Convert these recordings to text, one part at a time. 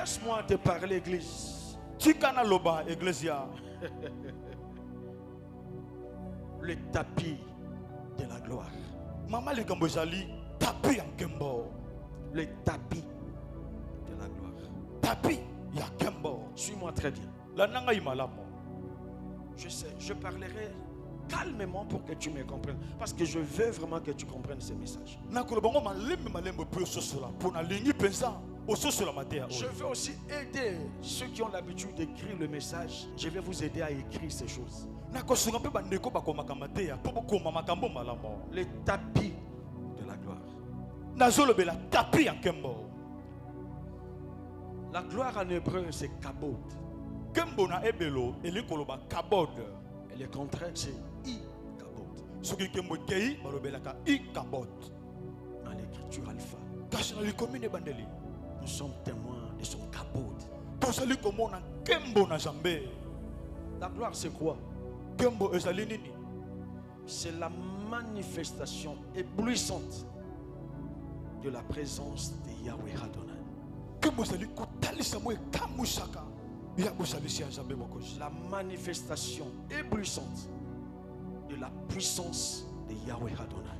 Laisse-moi te parler, église. Tikana loba Ecclesia. Le tapis de la gloire. Maman le Gambozali, tapis en Kembo. Le tapis de la gloire. Tapis ya Kembo. Suis-moi très bien. La nanga imalamo. Je sais, je parlerai calmement pour que tu me comprennes. Parce que je veux vraiment que tu comprennes ce message. Je veux aussi aider ceux qui ont l'habitude d'écrire le message. Je vais vous aider à écrire ces choses. Le tapis de la gloire. La gloire en hébreu, c'est kabod. Et le contraire, c'est i-kabod. Dans l'écriture alpha, nous sommes témoins de son kabod. La gloire, c'est quoi? C'est la manifestation éblouissante de la présence de Yahweh Adonai. La manifestation éblouissante de la puissance de Yahweh Adonai.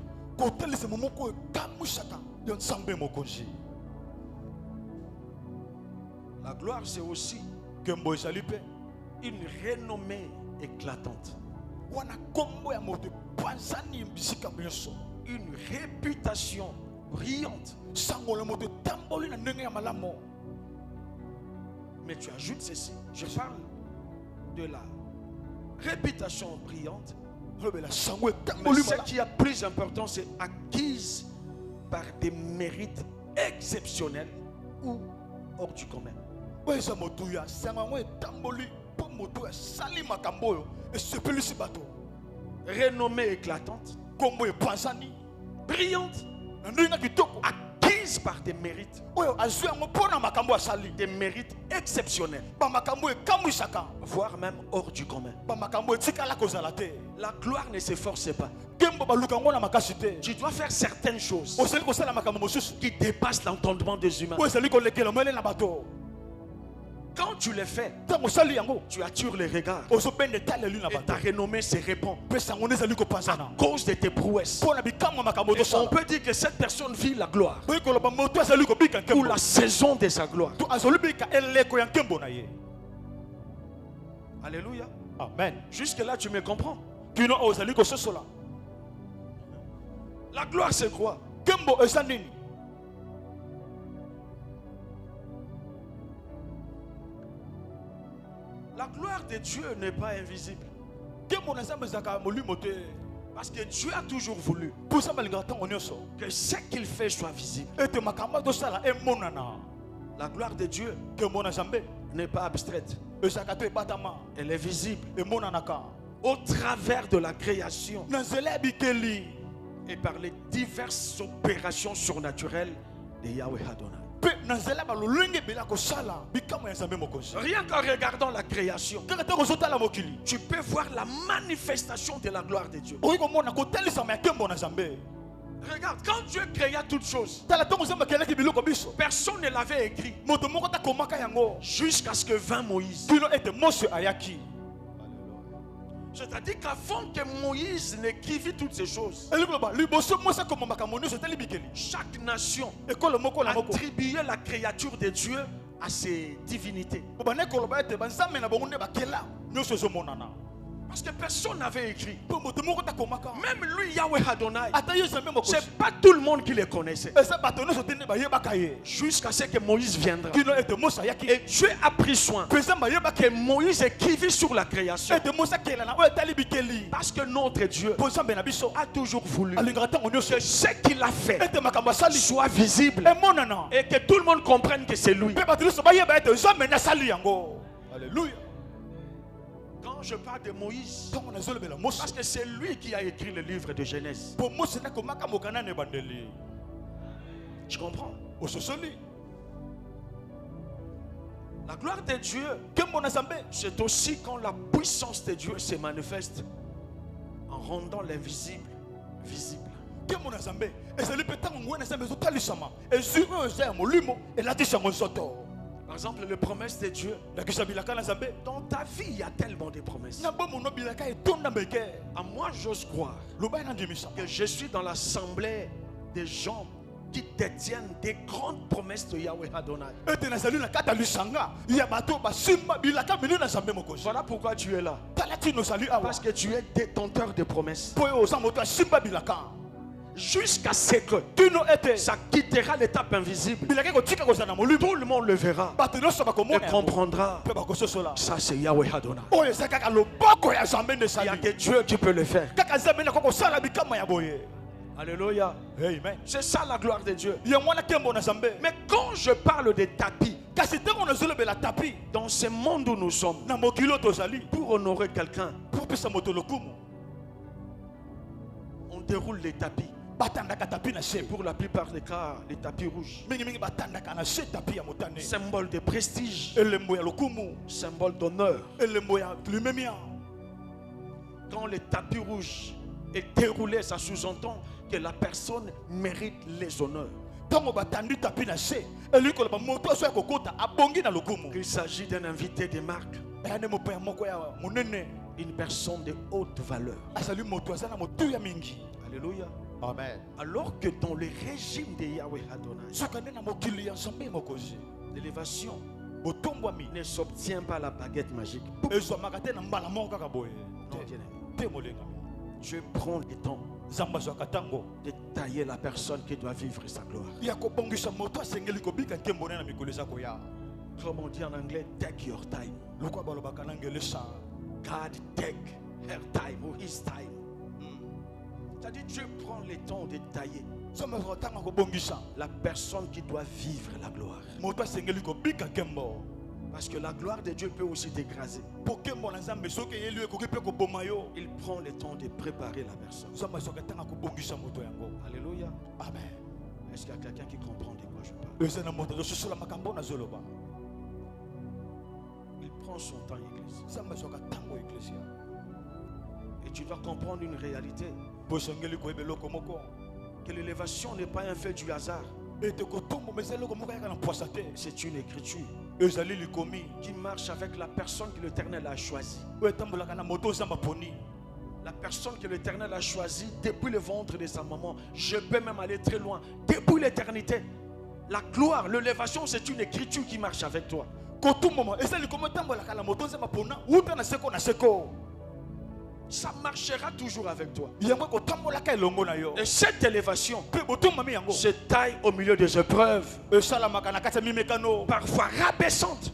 La gloire, c'est aussi une renommée éclatante. Une réputation brillante. Mais tu ajoutes ceci. Je parle de la réputation brillante. Mais ce qui a plus important, c'est acquise par des mérites exceptionnels ou hors du commun. Renommée éclatante, brillante, acquise par des mérites, des mérites exceptionnels, voire même hors du commun. La gloire ne s'efforce pas. Tu dois faire certaines choses qui dépassent l'entendement des humains. Quand tu les fais, tu attires les regards et ta renommée se répand à cause de tes prouesses. Et on peut dire que cette personne vit la gloire ou la saison de sa gloire. Alléluia. Amen. Jusque là tu me comprends? La gloire, c'est quoi? La gloire de Dieu n'est pas invisible. Parce que Dieu a toujours voulu que ce qu'il fait soit visible. La gloire de Dieu n'est pas abstraite. Elle est visible au travers de la création et par les diverses opérations surnaturelles de Yahweh Adonai. Rien qu'en regardant la création, tu peux voir la manifestation de la gloire de Dieu. Regarde, quand Dieu créa toutes choses, personne ne l'avait écrit jusqu'à ce que vint Moïse. C'est-à-dire qu'avant que Moïse n'écrivit toutes ces choses, chaque nation attribuait la créature de Dieu à ses divinités. Parce que personne n'avait écrit. Même lui, Yahweh Adonai, c'est pas tout le monde qui le connaissait. Jusqu'à ce que Moïse viendra. Et Dieu a pris soin que Moïse écrivit sur la création. Parce que notre Dieu a toujours voulu que ce qu'il a fait soit visible et que tout le monde comprenne que c'est lui. Alléluia. Quand je parle de Moïse, parce que c'est lui qui a écrit le livre de Genèse. Tu comprends? La gloire de Dieu, c'est aussi quand la puissance de Dieu se manifeste en rendant l'invisible visible. Par exemple, les promesses de Dieu. Dans ta vie, il y a tellement de promesses. À moi, j'ose croire que je suis dans l'assemblée des gens qui détiennent des grandes promesses de Yahweh Adonai. Voilà pourquoi tu es là. Parce que tu es détenteur de promesses. Jusqu'à ce que ça quittera l'étape invisible. Tout le monde le verra et comprendra. Ça, c'est Yahweh Adonai. Il n'y a que Dieu qui peut le faire. Alléluia. Amen. C'est ça la gloire de Dieu. Mais quand je parle de tapis, dans ce monde où nous sommes, pour honorer quelqu'un, on déroule les tapis. Et pour la plupart des cas, les tapis rouges. Symbole de prestige. Symbole d'honneur. Quand le tapis rouge est déroulé, ça sous-entend que la personne mérite les honneurs. Il s'agit d'un invité de marque. Une personne de haute valeur. Alléluia. Amen. Alors que dans le régime de Yahweh Adonai, l'élévation ne s'obtient pas à la baguette magique. Non, bien-aimé. Dieu prend le temps de tailler la personne qui doit vivre sa gloire. Comme on dit en anglais, take your time. God take her time or his time. C'est-à-dire Dieu prend le temps de tailler la personne qui doit vivre la gloire. Parce que la gloire de Dieu peut aussi t'écraser. Il prend le temps de préparer la personne. Alléluia. Amen. Est-ce qu'il y a quelqu'un qui comprend de quoi je parle? Il prend son temps, Église. Et tu dois comprendre une réalité. Que l'élévation n'est pas un fait du hasard. C'est une écriture qui marche avec la personne que l'Éternel a choisie. La personne que l'Éternel a choisie depuis le ventre de sa maman. Je peux même aller très loin. Depuis l'éternité. La gloire, l'élévation, c'est une écriture qui marche avec toi. Ça marchera toujours avec toi. Et cette élévation se taille au milieu des épreuves, parfois rabaissantes.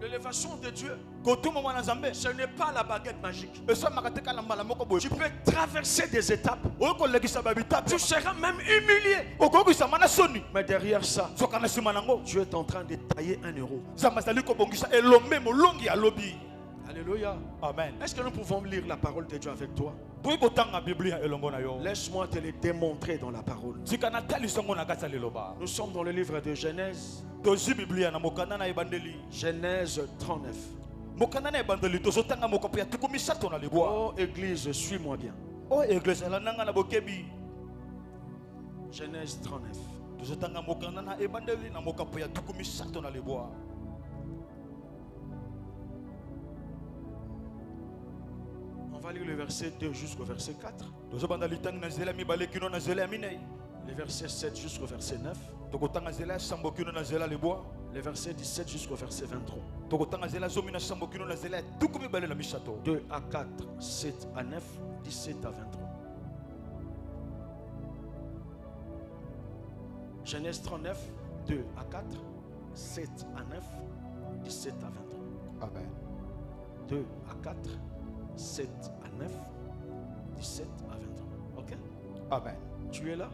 L'élévation de Dieu, ce n'est pas la baguette magique. Tu peux traverser des étapes. Tu seras même humilié. Mais derrière ça, Dieu est en train de tailler un héros. Alléluia. Amen. Est-ce que nous pouvons lire la parole de Dieu avec toi? Laisse-moi te le démontrer dans la parole. Nous sommes dans le livre de Genèse. Genèse 39. Oh Église, suis-moi bien. Genèse 39. On va lire le verset 2 jusqu'au verset 4. Le verset 7 jusqu'au verset 9. Le verset 17 jusqu'au verset 23. 2 à 4, 7 à 9, 17 à 23. Genèse 39, 2 à 4, 7 à 9, 17 à 23. Amen. 2 à 4, 7 à 9, 17 à 23. Ok? Amen. Tu es là?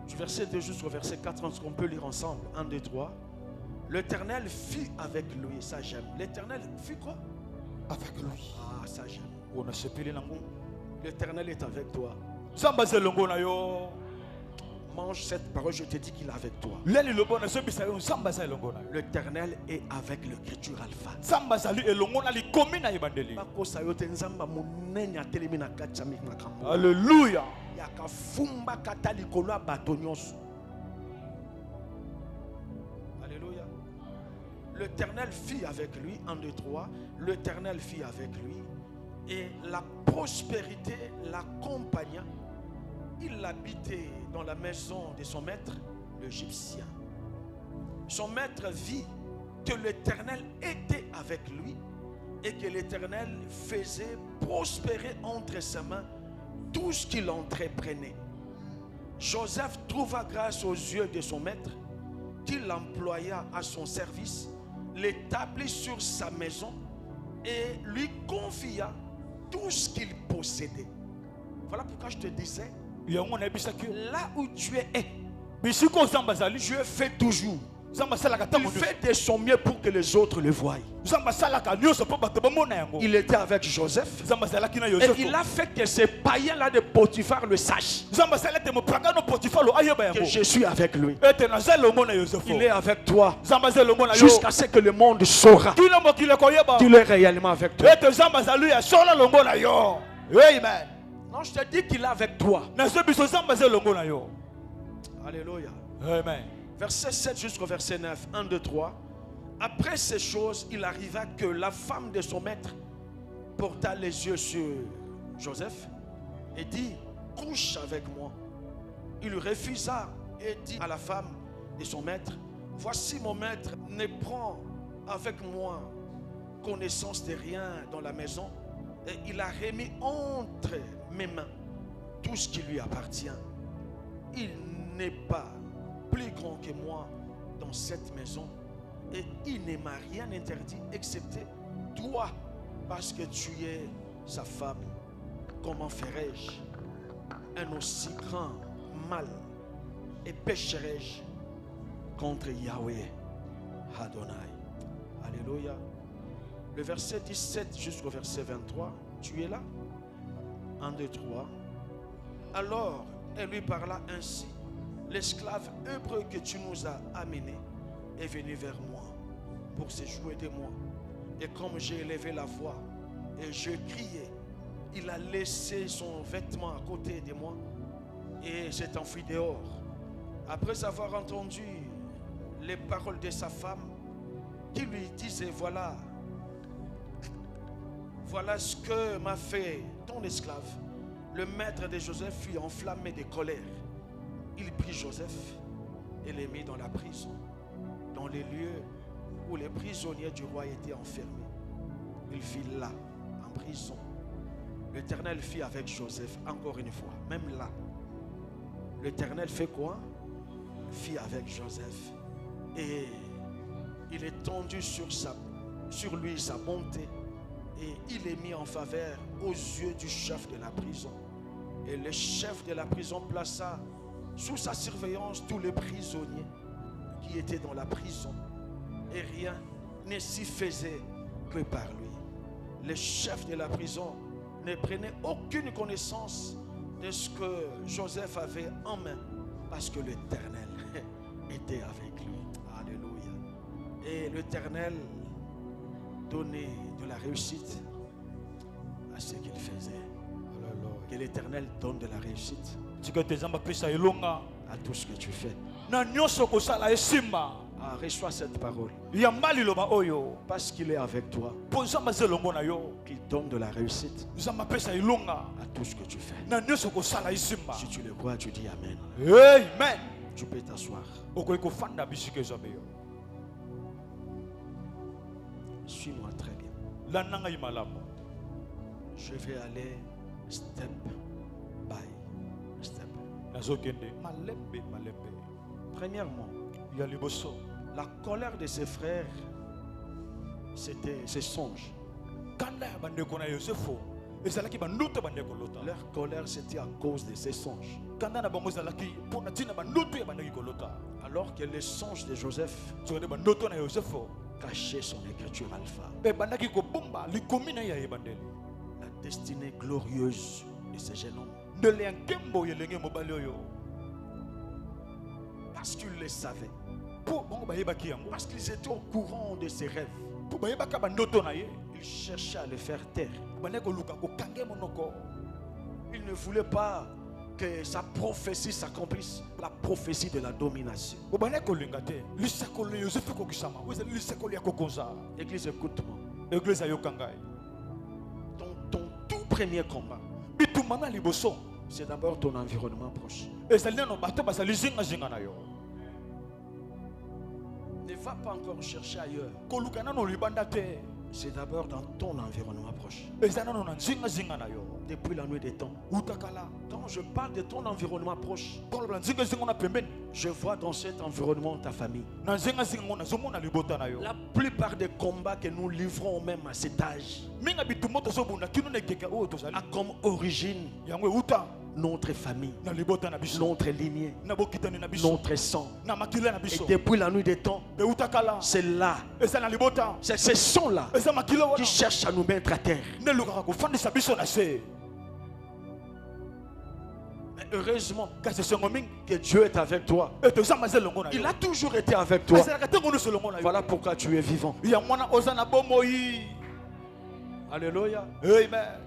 Du verset 2 jusqu'au verset 4, on peut lire ensemble. 1, 2, 3. L'Éternel fut avec lui. Ça j'aime. L'Éternel fut quoi? Avec lui. Ah, ça j'aime. L'Éternel est avec toi. Mange cette parole, je te dis qu'il est avec toi. L'Éternel est avec l'écriture alpha. Alléluia. yakafumba kata likolo ya bato nyonso. Alléluia. L'Éternel fit avec lui, 1, 2, 3. L'Éternel fit avec lui et la prospérité l'accompagna. Il habitait dans la maison de son maître, l'Égyptien. Son maître vit que l'Éternel était avec lui et que l'Éternel faisait prospérer entre ses mains tout ce qu'il entreprenait. Joseph trouva grâce aux yeux de son maître, qu'il employa à son service, l'établit sur sa maison et lui confia tout ce qu'il possédait. Voilà pourquoi je te disais, là où tu es, Dieu fait toujours. Il fait de son mieux pour que les autres le voient. Il était avec Joseph et il a fait que ces païens-là de Potiphar le sachent. Que je suis avec lui. Il est avec toi jusqu'à ce que le monde saura qu'il est réellement avec toi. Amen. Non, je te dis qu'il est avec toi. Alléluia. Amen. Verset 7 jusqu'au verset 9. 1, 2, 3. Après ces choses, il arriva que la femme de son maître porta les yeux sur Joseph et dit, couche avec moi. Il refusa et dit à la femme de son maître, voici mon maître ne prend avec moi connaissance de rien dans la maison et il a remis entre mes mains tout ce qui lui appartient. Il n'est pas plus grand que moi dans cette maison et il ne m'a rien interdit excepté toi parce que tu es sa femme. Comment ferais-je un aussi grand mal et pécherais-je contre Yahweh Adonai? Alléluia. Le verset 17 jusqu'au verset 23, tu es là? 1, 2, 3. Alors elle lui parla ainsi, l'esclave hébreu que tu nous as amené est venu vers moi pour se jouer de moi. Et comme j'ai élevé la voix et je criais, il a laissé son vêtement à côté de moi et s'est enfui dehors. Après avoir entendu les paroles de sa femme qui lui disait, voilà ce que m'a fait ton esclave. Le maître de Joseph fut enflammé de colère. Il prit Joseph et les mit dans la prison, dans les lieux où les prisonniers du roi étaient enfermés. Il fit là, en prison. L'Éternel fit avec Joseph, encore une fois, même là. L'Éternel fait quoi? Fit avec Joseph. Et il est tendu sur lui sa bonté. Et il est mis en faveur aux yeux du chef de la prison. Et le chef de la prison plaça sous sa surveillance tous les prisonniers qui étaient dans la prison. Et rien ne s'y faisait que par lui. Le chef de la prison ne prenait aucune connaissance de ce que Joseph avait en main, parce que l'Éternel était avec lui. Alléluia. Et l'Éternel donnait de la réussite à ce qu'il faisait. Que l'Éternel donne de la réussite à tout ce que tu fais. Ah, reçois cette parole. Parce qu'il est avec toi, qu'il donne de la réussite à tout ce que tu fais. Si tu le crois, tu dis Amen. Amen. Tu peux t'asseoir. Suis-moi très bien. Je vais aller step by step. Premièrement, la colère de ses frères, c'était ses songes. Leur colère, c'était à cause de ses songes. Alors que les songes de Joseph cachaient son écriture alpha. La destinée glorieuse de ce jeune homme. Parce qu'il le savait. Parce qu'ils étaient au courant de ses rêves. Il cherchait à le faire taire. Il ne voulait pas que sa prophétie s'accomplisse, la prophétie de la domination. Église, écoute-moi. Ton tout premier combat, c'est d'abord ton environnement proche. Ne va pas encore chercher ailleurs. C'est d'abord dans ton environnement proche. Depuis la nuit des temps, quand je parle de ton environnement proche, je vois dans cet environnement ta famille. La plupart des combats que nous livrons même à cet âge a comme origine notre famille, notre lignée, notre sang. Et depuis la nuit des temps, c'est là, c'est ce sang-là qui cherche à nous mettre à terre. Mais heureusement que Dieu est avec toi. Il a toujours été avec toi. Voilà pourquoi tu es vivant. Alléluia. Amen.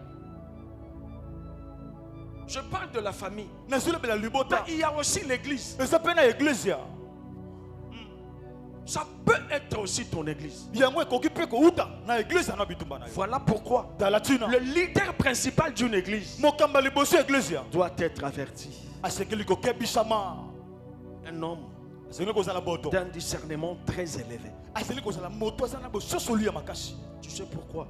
Je parle de la famille. Mais il y a aussi l'église. Ça peut être aussi ton église. Voilà pourquoi le leader principal d'une église doit être averti. Un homme d'un discernement très élevé. Tu sais pourquoi?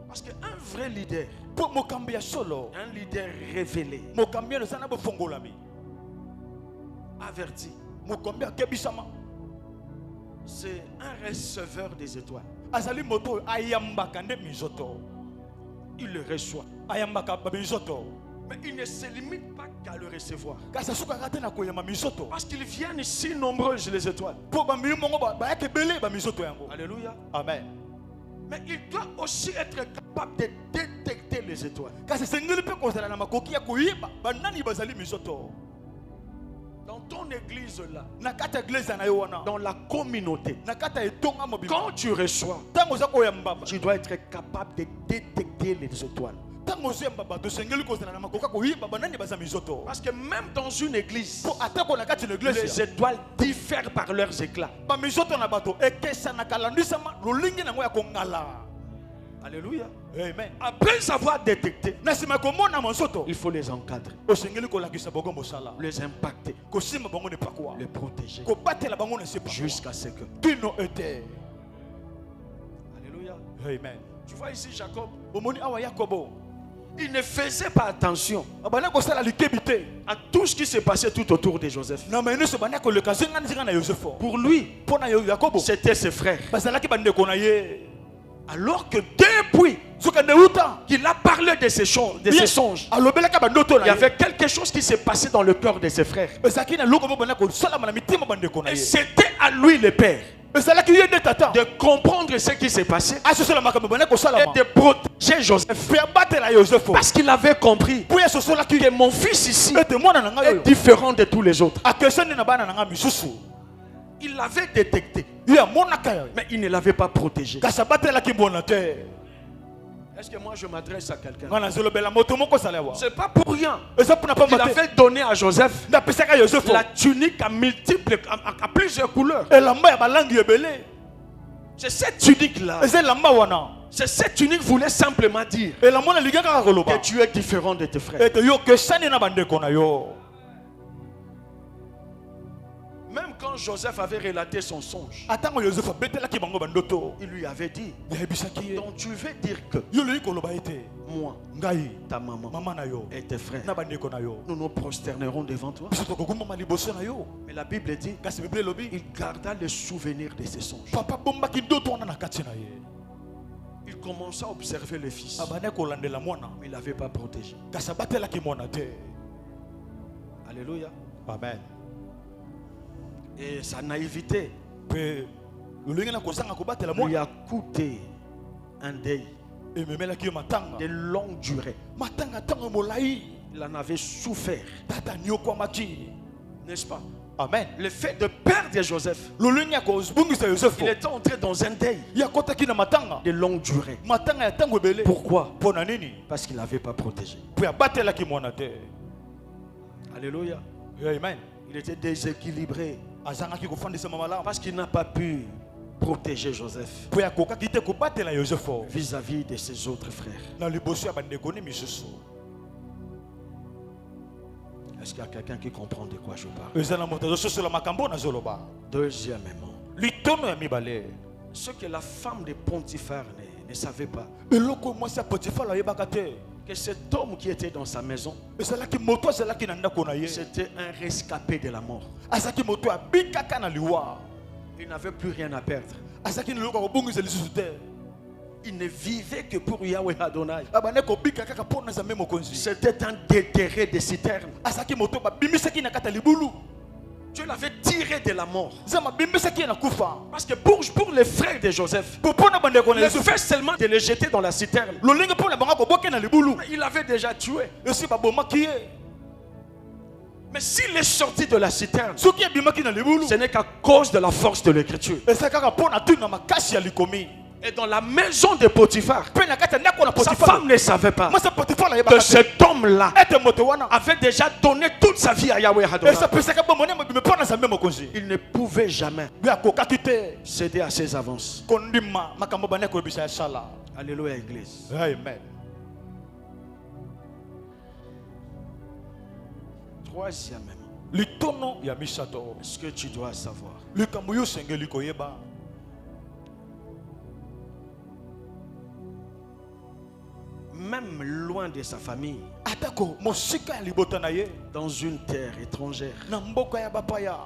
Parce qu'un vrai leader, un leader révélé, averti, c'est un receveur des étoiles. Il le reçoit. Mais il ne se limite pas qu'à le recevoir. Parce qu'ils viennent si nombreuses les étoiles. Alléluia. Amen. Mais il doit aussi être capable de détecter les étoiles. Dans ton église là, dans la communauté, quand tu reçois, tu dois être capable de détecter les étoiles. Parce que même dans une église, les étoiles diffèrent par leurs éclats. Alléluia. Amen. Après avoir détecté, il faut les encadrer, les impacter, les protéger jusqu'à ce que. Alléluia. Amen. Tu vois ici Jacob, il ne faisait pas attention à tout ce qui s'est passé tout autour de Joseph. Pour lui, c'était ses frères. Alors que depuis qu'il a parlé de ses songes, il y avait quelque chose qui s'est passé dans le cœur de ses frères. Et c'était à lui le père de comprendre ce qui s'est passé et de protéger Joseph. Parce qu'il avait compris que mon fils ici est différent de tous les autres. Il l'avait détecté, mais il ne l'avait pas protégé. Est-ce que moi je m'adresse à quelqu'un? C'est pas pour rien qu'il avait donné à Joseph la tunique à plusieurs couleurs. C'est cette tunique là. C'est cette tunique voulait simplement dire que tu es différent de tes frères. Même quand Joseph avait relaté son songe, il lui avait dit, donc tu veux dire que moi, ta maman et tes frères, nous nous prosternerons devant toi. Mais la Bible dit, il garda le souvenir de ses songes. Il commença à observer le fils, mais il n'avait pas protégé. Alléluia. Amen. Et sa naïveté lui a coûté un deuil de longue durée. Il en avait souffert, n'est-ce pas? Amen. Le fait de perdre Joseph, il était entré dans un deuil de longue durée. Pourquoi? Parce qu'il n'avait pas protégé. Alléluia. Amen. Il était déséquilibré Azangaki kofandisa mama parce qu'il n'a pas pu protéger Joseph po yakoka kite kobatela Joseph vis-à-vis de ses autres frères. na liboso ya bandeko ne misusu. Est-ce qu'il y a quelqu'un qui comprend de quoi je parle? Ezana moto soso la makambo na zoloba. Deuxièmement, Litono ya mibale. ce que la femme de Potiphar ne savait pas, Eloko mwasi ya Potiphar la yebaka te. que cet homme qui était dans sa maison, Ezalaki moto azalaki na ndako na ye. c'était un rescapé de la mort. Azaki moto abikaka na liwa. Il n'avait plus rien à perdre. Azaki na loko kobungisa lisusu te. Il ne vivait que pour Yahweh Adonai. Abane kobika kaka pona za memo konzi. C'était un déterré de citerne. Azaki moto babimisaki na kata libulu. Dieu l'avait tiré de la mort. Zama bimisaki na kufa. Parce que pour les frères de Joseph, Pour pona bandeko na le Yosef. fait seulement de le jeter dans la citerne, Lolinga pona banga koboke na libulu. il avait déjà tué. Yosi babomaki ye. Mais s'il est sorti de la citerne, Soki abimaki na libulu. ce n'est qu'à cause de la force de l'écriture. Ezaka pona tuna makasi ya likomi. Et dans la maison de Potiphar, Pe na kata ndako na sa Potiphar. femme ne savait pas Moi sa Potiphar la que yebaka te. cet homme-là Ete moto wana. avait déjà donné toute sa vie à Yahweh Adonai. Esa pesaka bomone mo bime pona za memo konzi. Il ne pouvait jamais Bia kokaki te. céder à ses avances. Kondima makambo baneko bisa ya sala. Alléluia, Église. Amen. Troisièmement, Litono ya misato. ce que tu dois savoir, Likambo yo sengeli koyeba. même loin de sa famille, Atako mosika ya libota na ye. dans une terre étrangère, Na mboka ya bapaya.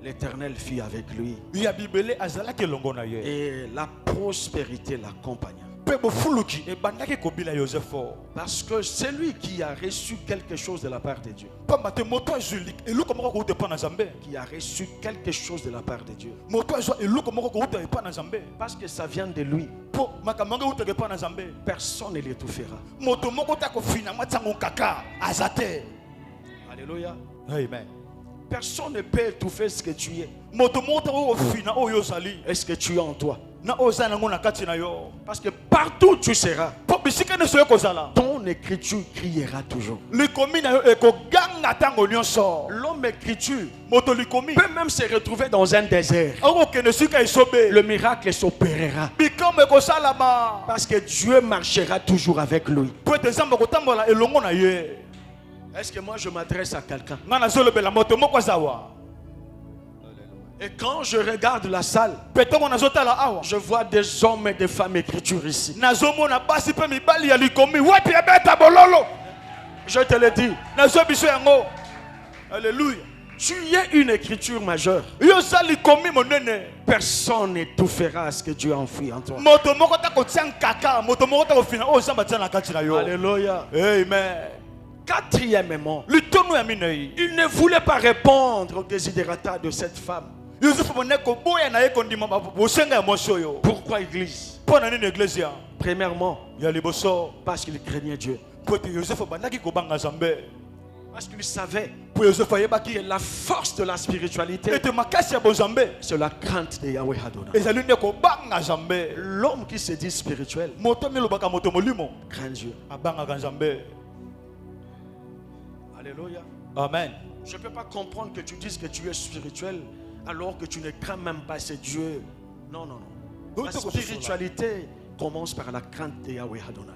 l'Éternel fut avec lui Ya bibele azalaki longo na ye. et la prospérité l'accompagna. Pe bofuluki ebandaki kobila Yosefo. Parce que celui qui a reçu quelque chose de la part de Dieu, Pamba te moto azuli eluko moko ko utepa na Nzambe. qui a reçu quelque chose de la part de Dieu, Moto azwa eluko moko ko utepa na Nzambe. parce que ça vient de lui, Po makamanga utepa na Nzambe. personne ne l'étouffera. Moto moko ta ko fina matsango kaka azate. Alléluia. Amen. Personne ne peut étouffer ce que tu es Moto moko ta ko fina oyo sali. et ce que tu as en toi. Na ozana ngona kati na yo. Parce que partout où tu seras, Po bisika ne soyo kozala. ton écriture criera toujours. Likomi na yo ekoganga tango nyonso. L'homme écriture Moto likomi. peut même se retrouver dans un désert. Oko kene sika isobe. Le miracle s'opérera. Bikambe kosalama. Parce que Dieu marchera toujours avec lui. Po ete Nzambe kotambola elongo na ye. Est-ce que moi je m'adresse à quelqu'un? Ngana zolobela moto moko azawa. Et quand je regarde la salle, Petongo nazotala awa. je vois des hommes et des femmes écriture ici. Nazomona basi pe mibali ya likomi. Wapi ebeta bololo. Je te le dis, Nazo biso yango. Alléluia. tu es une écriture majeure. Yo sa likomi monene. Personne n'étouffera ce que Dieu a enfoui en toi. Moto moko ta ko tian kaka. Moto moko ta ko fina o Nzambe tia na kati na yo. Alléluia. Amen. Quatrièmement, Litono ya minei. il ne voulait pas répondre aux désirata de cette femme. Yosef moneko boya na ye kondima bosenga ya moso yo. Pourquoi église? Pona nini iglesia? Premièrement, Ya liboso. parce qu'il craignait Dieu. Pote Yosef bandaki kobanga Nzambe. Parce qu'il savait Po Yosef que ayebaki la force de la spiritualité, ete makasi ya bonzambe. c'est la crainte de Yahweh Adonai. Ezali nde kobanga Nzambe. L'homme qui se dit spirituel Moto milobaka moto molimo. craint Dieu. Abanga Nzambe. Alléluia. Amen. Je ne peux pas comprendre que tu dises que tu es spirituel alors que tu ne crains même pas ce Dieu. Non, non, non. La spiritualité commence par la crainte de Yahweh Adonai.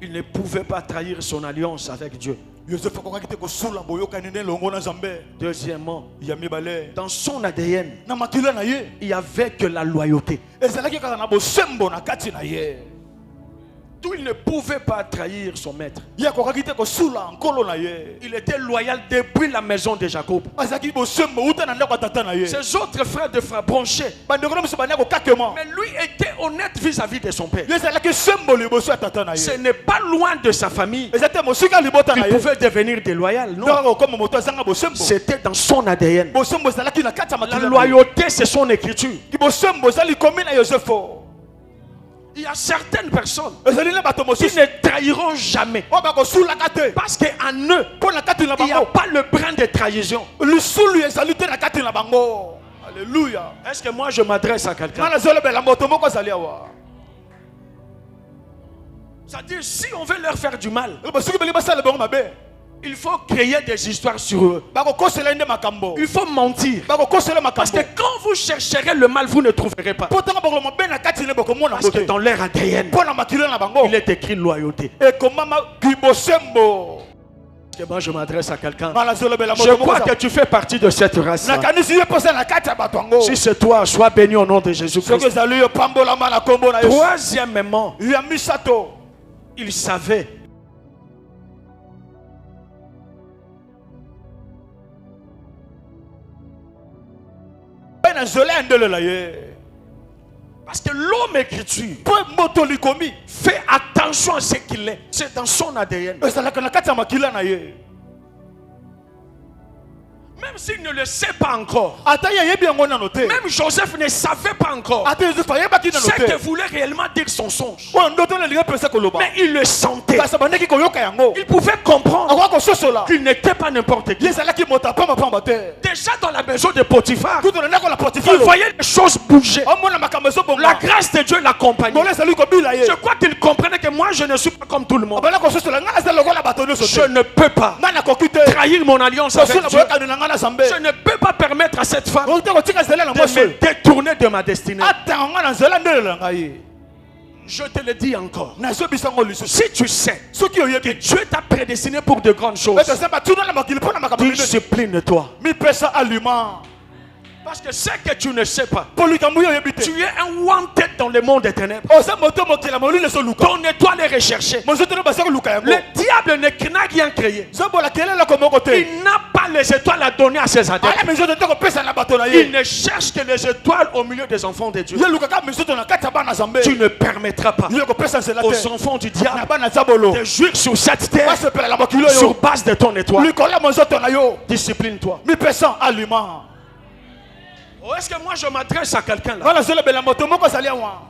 Il ne pouvait pas trahir son alliance avec Dieu. Deuxièmement, dans son ADN, il n'y avait que la loyauté. D'où il ne pouvait pas trahir son maître. Il était loyal depuis la maison de Jacob. Ses autres frères de frères bronchés, mais lui était honnête vis-à-vis de son père. Ce n'est pas loin de sa famille qu'il pouvait devenir déloyal. Non, c'était dans son ADN. La loyauté, c'est son écriture. Il y a certaines personnes qui ne trahiront jamais. Parce qu'en eux, il n'y a pas le brin de trahison. Alléluia. Est-ce que moi je m'adresse à quelqu'un? C'est-à-dire, si on veut leur faire du mal, Bah, ceux qui veulent passer le bon mabé. il faut créer des histoires sur eux. Bah, ko kosela inde makambo. Il faut mentir. Bah, ko kosela Parce makambo. que quand vous chercherez le mal, vous ne trouverez pas. Pourtant, ba ko mabé na kati ne ba ko mona Parce que bote. dans leur ADN, Pour na makilo na bango. il est écrit loyauté. Et comment ma kibosembo. Et moi, je m'adresse à quelqu'un. Mala zolo bela Je crois que tu fais partie de cette race. na kanisi ye posa na kati ya bato yango. Si c'est toi, sois béni au nom de Soki Jésus-Christ. ezali yo pambola na kombo na Yesu. Troisièmement, Ya misato. il savait Na zola ndele la ye. parce que l'homme écriture Po moto likomi. fait attention à ce qu'il est. C'est dans son ADN. Ezala kana kati ya makila na ye. Même s'il ne le sait pas encore. Ata ye yebi yango na note. Même Joseph ne savait pas encore Ata Joseph yeba ki na ce que note. voulait réellement dire son songe. O ndoto na linga pesa koloba. Mais il le sentait. Parce que bandeki ko yoka yango. Il pouvait comprendre Akwa ko sosola. qu'il n'était pas n'importe qui. Yezala ki mota pamba pamba te. Déjà dans la maison de Potiphar, Tout na ko la il Potifar. voyait les choses bouger. Omona makambo so bonga. La grâce de Dieu l'accompagnait. Mole salu ko bila ye. Je crois qu'il comprenait que moi je ne suis pas comme tout le monde. Bana ko sosola nga azala ko la bato no Je sote. ne peux pas Nga na ko kite. trahir mon alliance avec Sosola Dieu. boka na nga na zambe. Je ne peux pas permettre à cette femme O te ko tika zela na de moso. me détourner de ma destinée. Ata nga na zela ndele la nga ye. Je te le dis encore. Na so bisango liso. Si tu sais Soki que oyebi. Dieu t'a prédestiné pour de grandes choses, Ete sema tuna na makili pona makambo. discipline-toi. Mi pesa aliment. Parce que ce que tu ne sais pas, Polikambu yo yebi te. tu es un wanted dans le monde des ténèbres. O sa moto mokila moli le so luka. Ton étoile est recherchée. Mozo te basa ko luka yango. Le diable n'a rien créé. Zobo la kelela ko moko te. Il n'a pas les étoiles à donner à ses adeptes. Ala mezo te ko pesa na bato na Il ye. ne cherche que les étoiles au milieu des enfants de Dieu. Ye luka ka mezo te na kati bana zambe. Tu ne permettras pas Ye ko pesa zela aux te. enfants du Na diable bana zabolo. de jouir sur cette terre Pas se pela la makilo sur yo. base de ton étoile. Likola mozo te na yo. Discipline-toi. Mi pesa aliment. Oh, est-ce que moi je m'adresse à quelqu'un là? Wala zela bela moto moko salia wa.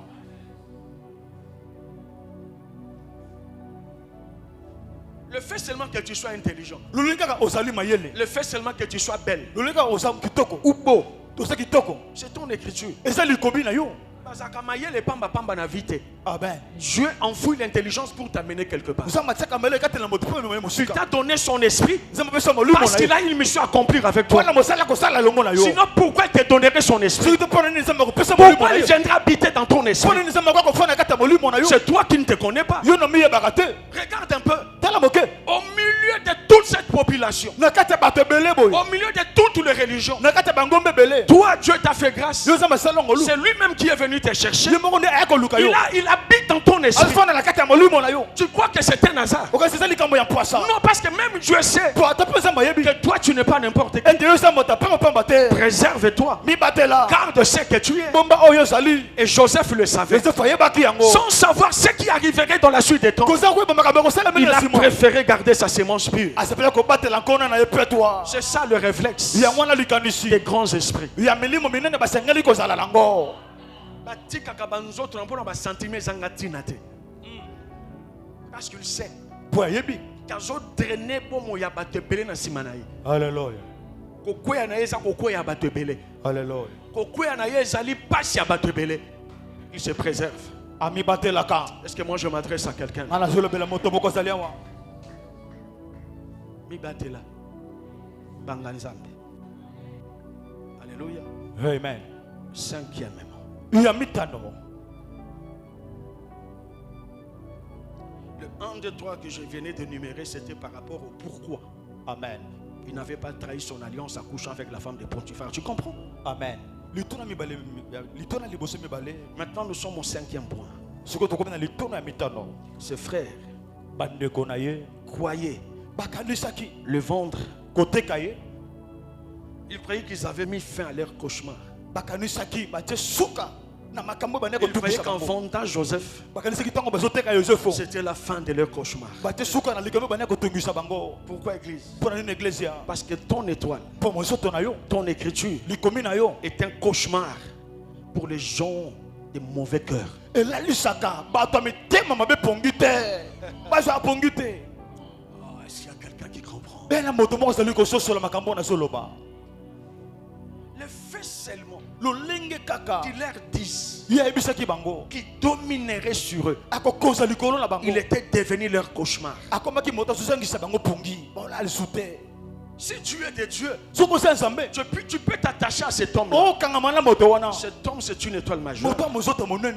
Le fait seulement que tu sois intelligent, Lulinga ka osali mayele. le fait seulement que tu sois belle Lulinga osam kitoko. ou beau, To sa kitoko. c'est ton écriture. Eza likobi na yo. Parce que mayele pamba pamba na vite. Amen. Dieu enfouit l'intelligence pour t'amener quelque part. Usa mataka mele kati na moto po me Il musika. t'a donné son esprit Zama pesa molumo parce na qu'il yo. a une mission à accomplir avec toi. Wana mosala ko sala longo na yo. Sinon, pourquoi il te donnerait son esprit? Si te pona ni zama ko pesa molumo Pourquoi na il yo. viendra habiter dans ton esprit? Pona ni zama ko fana kati molumo na yo. C'est toi qui ne te connais pas. Yo no miye bakate. Regarde un peu. Tala moke. Au milieu de toute cette population, Na kati bato belé boy. au milieu de toutes les religions, Na kati bangombe belé. toi, Dieu t'a fait grâce. Yo zama sala ngolu. C'est lui-même qui est venu te chercher. Yo moko ne ayako luka yo. Il habite dans ton esprit. Alfa na kati molumo na yo. Tu crois que c'est un hasard? O ka sesa likambo ya poisa. Non, parce que même Dieu sait Po ata pesa mayebi. que toi, tu n'es pas n'importe qui. Ende yo zama ta pamba pamba te. Préserve-toi. Mi batela. Garde ce que tu es. Bomba oyo sali. Et Joseph le savait. Eze faye baki yango. Sans savoir ce qui arriverait dans la suite des temps, Koza ko bamba ko sala il mele a simo. préféré garder sa sémence pure. Asepela ko batela nkona na ye petwa. C'est ça le réflexe Ya mwana likanisi. des grands esprits. Ya milimo minene basengeli kozala lango. Batikaka banzoto na mpona basentime ezanga ntina te. Parce qu'il sait Po yebi. kazodraine bomo ya bato ebele na nsima na ye. Alléluia. Kokweya na ye eza kokweya ya bato ebele. Alléluia. Kokweya na ye ezali pasi ya bato ebele. Il se préserve. Ami batela ka. Est-ce que moi je m'adresse à quelqu'un? Ana zolo bela moto moko salia wa. Mibatela banga nzambe. Alléluia. Amen. Cinquièmement, Ya mitano. le 1, 2, 3 que je venais d'énumérer, c'était par rapport au pourquoi Amen. il n'avait pas trahi son alliance en couchant avec la femme de Potiphar. Tu comprends? Amen. Litona mi bale litona liboso mi bale. Maintenant, nous sommes au 5e point. Soko to komena litona mitano. Ses frères Bande konaye. croyaient Bakanisaki. le vendre. Kote kaye. Ils croyaient qu'ils avaient mis fin à leur cauchemar. Bakanisaki bate suka. Na makambo bane ko Ils croyaient tubisa qu'en bango. vendant Joseph, Bakanisaki tango bazoteka Yosefo. c'était la fin de leur cauchemar. Bate suka na likambo bane ko tungisa bango. Pourquoi église? Pour une église. Parce que ton étoile, Pour mo soto na yo. ton écriture Likomi na yo. est un cauchemar pour les gens de mauvais cœur. Et la lisaka bato mitema mabe pongite. Baza pongite. Oh, est-ce qu'il y a quelqu'un qui comprend? Bena moto moko sali ko soso la makambo na soloba. Le fait seulement Lolenge kaka qui leur disent qui qui dominerait sur eux. Il était devenu leur cauchemar. Si tu es de Dieu, tu peux t'attacher à cet homme. Cet homme, c'est une étoile majeure.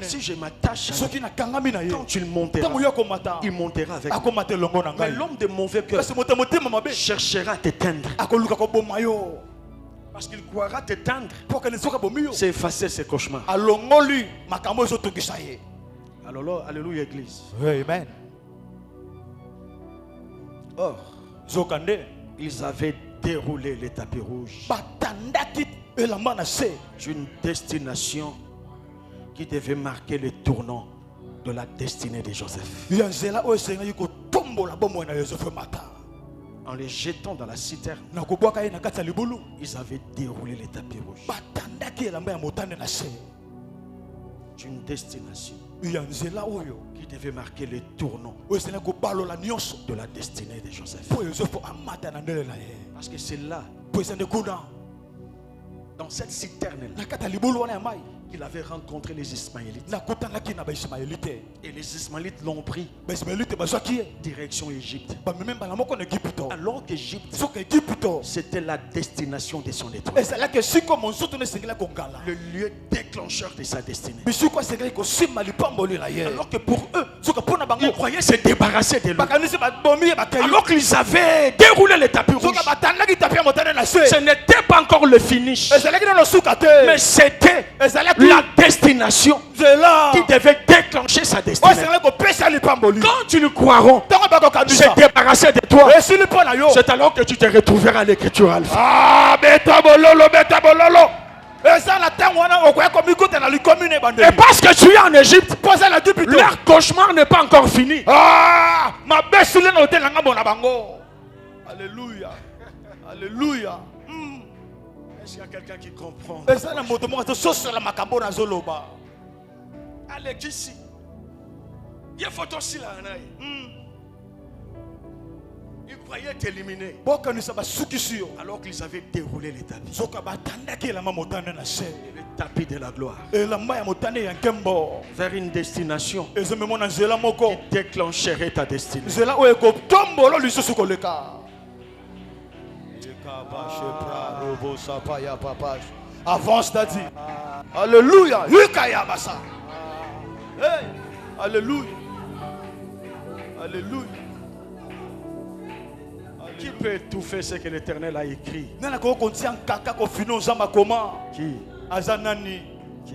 Si je m'attache à lui, quand tu le monteras, il montera avec moi. Mais l'homme de mauvais cœur cherchera à t'éteindre. Parce qu'il croira t'éteindre. C'est effacer ses cauchemars. Alors, alléluia, église. Amen. Or, ils avaient déroulé les tapis rouges d'une destination qui devait marquer le tournant de la destinée de Joseph. En les jetant dans la citerne, ils avaient déroulé les tapis rouges d'une destination qui devait marquer le tournant de la destinée de Joseph. Parce que c'est là, dans cette citerne-là, qu'il avait rencontré les Ismaélites. Et les Ismaélites l'ont pris direction Égypte. Alors qu'Égypte, c'était la destination de son étoile. Le lieu déclencheur de sa destinée. Alors que pour eux, ils croyaient se débarrasser de lui. Alors qu'ils avaient déroulé les tapis rouges. Ce n'était pas encore le finish. Mais c'était la destination qui devait déclencher sa destinée. Quand tu le croiras se débarrasser de toi, c'est alors que tu te retrouveras à l'écriture alpha. Ah, beta bololo. Et parce que tu es en Égypte, leur cauchemar n'est pas encore fini. Ah, ma alléluia. Alléluia. Est-ce qu'il y a quelqu'un qui comprend? Allez, ici. Il y a photo aussi là. Ils croyaient t'éliminer. Alors qu'ils avaient déroulé les tapis. Le tapis de la gloire. Vers une destination qui déclencherait ta destinée. Avance, Daddy. Alléluia. Hey. Alléluia. Alléluia. Qui peut étouffer ce que l'Éternel a écrit? Qui? Qui?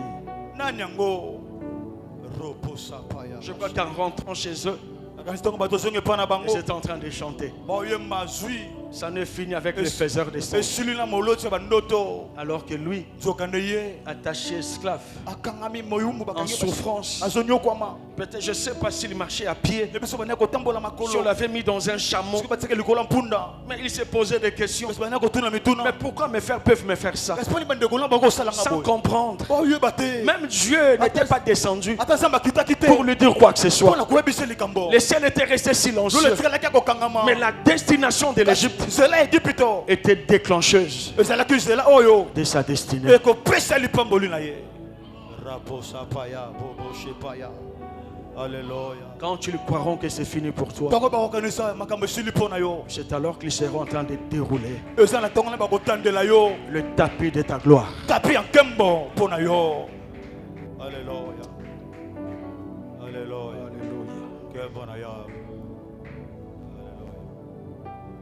Je crois qu'en rentrant chez eux, ils étaient en train de chanter. Ça ne finit avec les faiseurs de sang. Alors que lui, attaché esclave, en souffrance, peut-être, je ne sais pas s'il marchait à pied, si on l'avait mis dans un chameau, mais il s'est posé des questions. Mais pourquoi mes frères peuvent me faire ça sans comprendre? Même Dieu n'était pas descendu pour lui dire quoi que ce soit. Le ciel était resté silencieux. Mais la destination de l'Égypte était déclencheuse de sa destinée. Quand tu le croiras que c'est fini pour toi, c'est alors qu'ils seront en train de dérouler le tapis de ta gloire. Alléluia. Alléluia.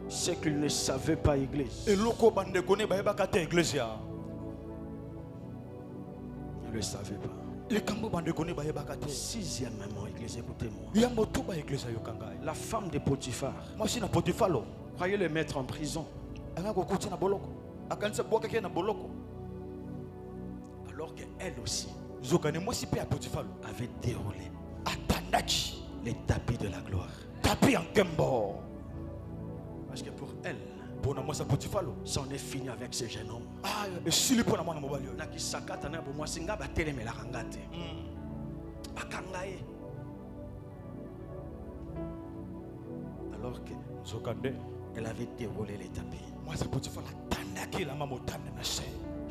Ce qu'ils ne savaient pas, Église. Ils ne le savaient pas. Sixièmement, Église, écoutez-moi. La femme de Potiphar, croyez le mettre en prison. Alors qu'elle aussi avait déroulé les tapis de la gloire. Parce que pour elle, ça en est fini avec ce jeune homme. Alors qu'elle avait déroulé les tapis.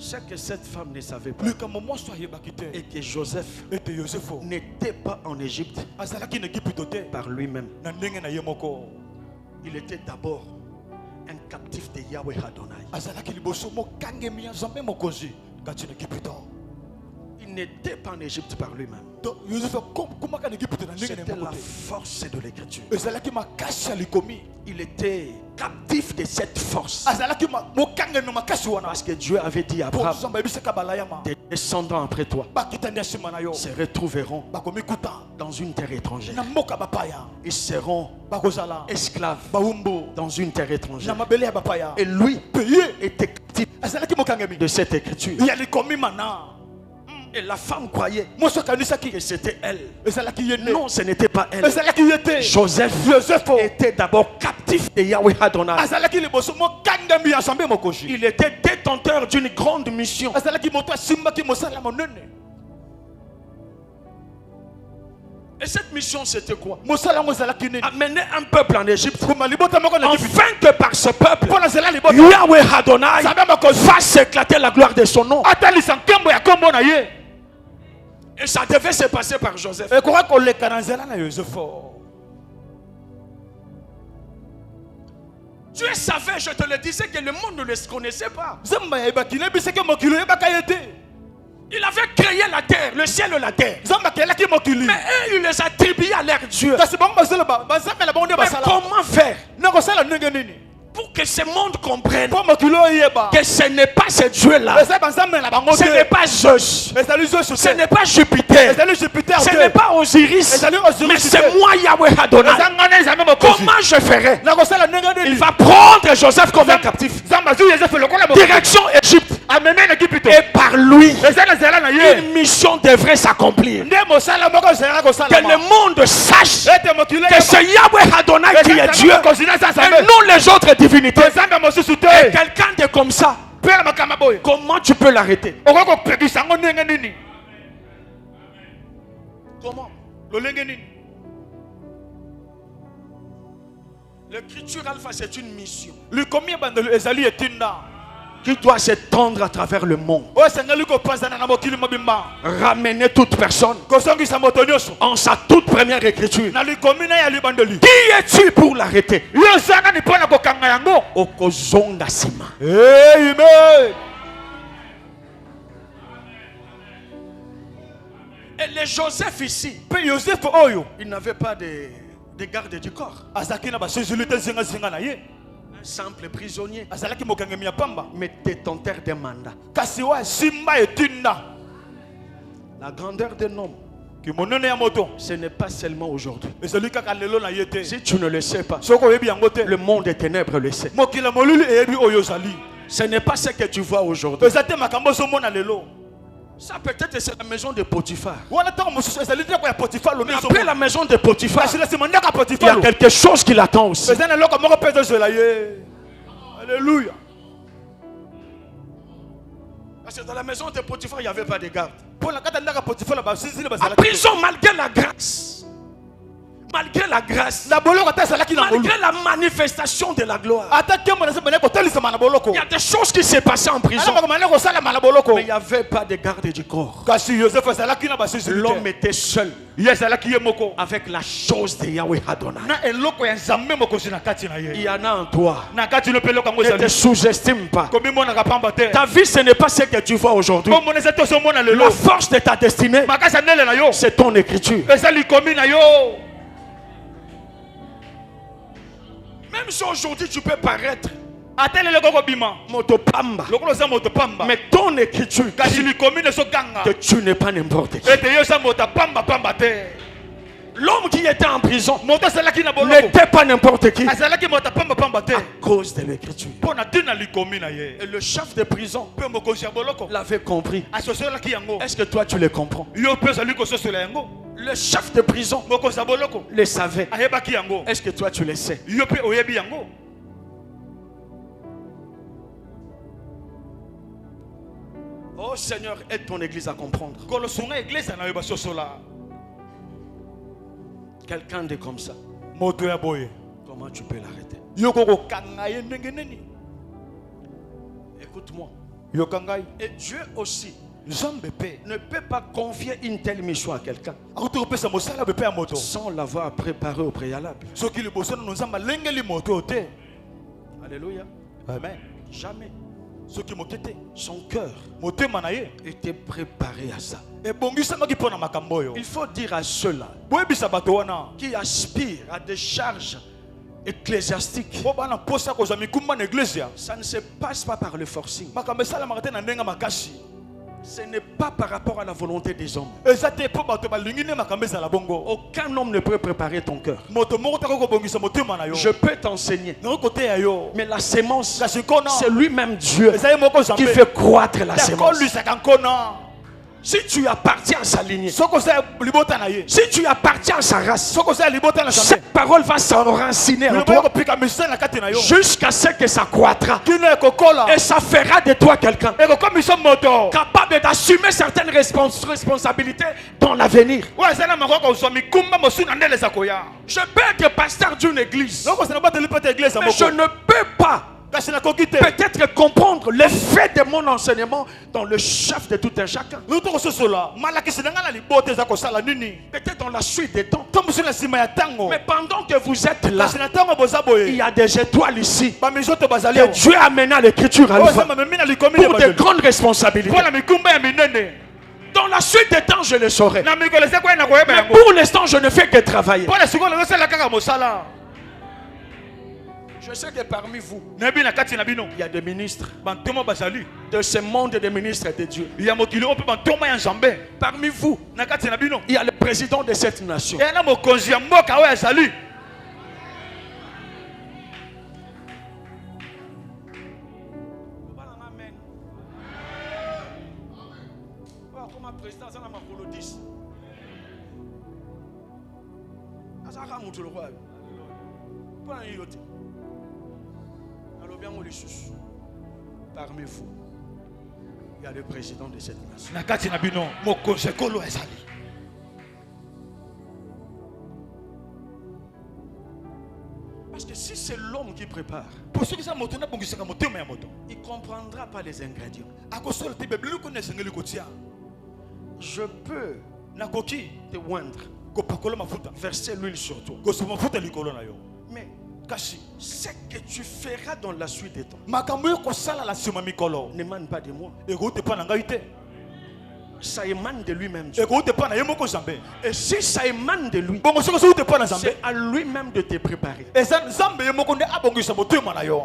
C'est que cette femme ne savait pas. Et que Joseph n'était pas en Égypte par lui-même. Il était d'abord un captif de Yahweh Adonai. Il n'était pas en Égypte par lui-même. C'était la force de l'écriture. Il était captif de cette force. Parce que Dieu avait dit à Abraham, des descendants après toi se retrouveront dans une terre étrangère. Ils seront esclaves dans une terre étrangère. Et lui était captif de cette écriture. Et la femme croyait que c'était elle. Non, ce n'était pas elle. Joseph était d'abord captif de Yahweh Adonai. Il était détenteur d'une grande mission. Et cette mission, c'était quoi? Amener un peuple en Égypte, afin que par ce peuple, Yahweh Adonai fasse éclater la gloire de son nom. Et ça devait se passer par Joseph. Dieu savait, je te le disais, que le monde ne le connaissait pas. Il avait créé la terre, le ciel et la terre. Mais eux, il les attribuait à leur Dieu. Mais comment faire pour que ce monde comprenne que ce n'est pas ce Dieu-là, ce n'est pas Zeus, ce n'est pas Jupiter, ce n'est pas Osiris, mais c'est moi Yahweh Adonai. Comment je ferai? Il va prendre Joseph comme un captif, direction Égypte, et par lui une mission devrait s'accomplir. Que le monde sache que c'est Yahweh Adonai qui est Dieu et non les autres divinités. Et quelqu'un de comme ça, comment tu peux l'arrêter? Comment? L'écriture alpha, c'est une mission qui doit s'étendre à travers le monde. Ramener toute personne en sa toute première écriture. Qui es-tu pour l'arrêter? Okozonga sima. Amen. Et les Joseph ici, il n'avait pas de garde du corps. Un simple prisonnier, mais détenteur des mandats. La grandeur d'un homme, ce n'est pas seulement aujourd'hui. Si tu ne le sais pas, le monde des ténèbres le sait. Ce n'est pas ce que tu vois aujourd'hui. Ça peut-être c'est la maison de Potiphar. Mais après la maison de Potiphar, il y a quelque chose qui l'attend aussi. Alléluia. Parce que dans la maison de Potiphar, il n'y avait pas de garde. En prison, malgré la grâce, malgré la manifestation de la gloire, il y a des choses qui s'est passées en prison, mais il n'y avait pas de garde du corps. L'homme était seul avec la chose de Yahweh Adonai. Il y en a en toi. Ne te sous-estime pas. Ta vie, ce n'est pas ce que tu vois aujourd'hui. La force de ta destinée, c'est ton écriture. Même si aujourd'hui tu peux paraître motopamba, mais ton écriture dit que tu n'es pas n'importe qui. L'homme qui était en prison n'était pas n'importe qui à cause de l'écriture. Et le chef de prison l'avait compris. Est-ce que toi tu le comprends? Le chef de prison le savait. Est-ce que toi tu le sais? Oh Seigneur, aide ton église à comprendre. Quelqu'un de comme ça, comment tu peux l'arrêter? Écoute-moi. yokangai. Et Dieu aussi Nzambe ne peut pas confier une telle mission à quelqu'un akutopesa mosala bepe ya moto sans l'avoir préparé au préalable. soki liboso na nzambe alengeli moto te. Alléluia. Amen. Jamais Soki mokete son cœur motema na ye était préparé à ça. ebongisamaki mpo na makambo oyo. Il faut dire à ceux-là boyebisa bato wana qui aspirent à des charges ecclésiastiques, po bana mposa kozwa mikumba na eglise ça ne se passe pas par le forcing. makambo esalamaka te na ndenge makasi. Ce n'est pas par rapport à la volonté des hommes. eza te mpo bato balingi nde makambo ezala bongo. Aucun homme ne peut préparer ton cœur. moto moko taka kobongisa motema na yo. Je peux t'enseigner, nakokoteya yo mais la sémence, kasi nkona c'est lui-même Dieu eza ye moko qui nzambe fait croître la sémence. akolisaka nkona. Si tu appartiens à sa lignée, soki osala libota na ye si tu appartiens à sa race, soki osala libota na nzambe cette parole va s'enraciner en liloba toi ekopika misala na kati na yo jusqu'à ce que ça croîtra. kino ekokola Et ça fera de toi quelqu'un ekokomisa moto capable d'assumer certaines responsabilités dans l'avenir. oyo eza na makoka kozwa mikumba mosuna ndele eza koya. Je peux être pasteur d'une église, nokosana bateli mpe te eglise mais je moko ne peux pas kasi nakoki te peut-être comprendre l'effet de mon enseignement dans le chef de tout un chacun. nuto kososola malakisi na ngai na libota eza kosala nini Peut-être dans la suite des temps. to mosu na nsima ya ntango Mais pendant que vous êtes là, kasi na ntango boza il boye y a des étoiles ici bamizoto bazali que awa Dieu a amené à l'écriture à oyo l'œuvre eza mamemi na likomi ya pour de bazali grandes responsabilités. mpo na mikumba ya minene Dans la suite des temps, je le saurai. na mikolo eza koya na koyeba Mais yango pour l'instant, je ne fais que travailler. mpo na sikoyo nazosala kaka mosala. Je sais que parmi vous, nayebi na kati na bino il y a des ministres bantoma bazali de ce monde des ministres de Dieu. ya mokili oyo mpe bantoma ya nzambe Parmi vous, na kati na bino il y a le président de cette nation. eya na mokonzi ya mboka oyo azali. Parmi vous, il y a le président de cette nation. na kati na bino mokonzi ekolo ezali. Parce que si c'est l'homme qui prépare, po soki eza moto nabongisaka motema ya moto il ne comprendra pas les ingrédients. akosola te bebiloko na esengeli kotia. Je peux nakoki te oindre, kopakola mafuta verser l'huile sur toi. kosopa mafuta likolo na yo Mais kasi ce que tu feras dans la suite des temps makambo oyo kosala na nsima mikolo n'émane pas de moi. ekouti mpa na ngai te Ça émane de lui-même. Dieu. ekouti mpa na ye moko nzambe. Et si ça émane de lui, bongo soki soki te mpa na nzambe c'est à lui-même de te préparer. eza nzambe ye moko nde abongisa motema na yo.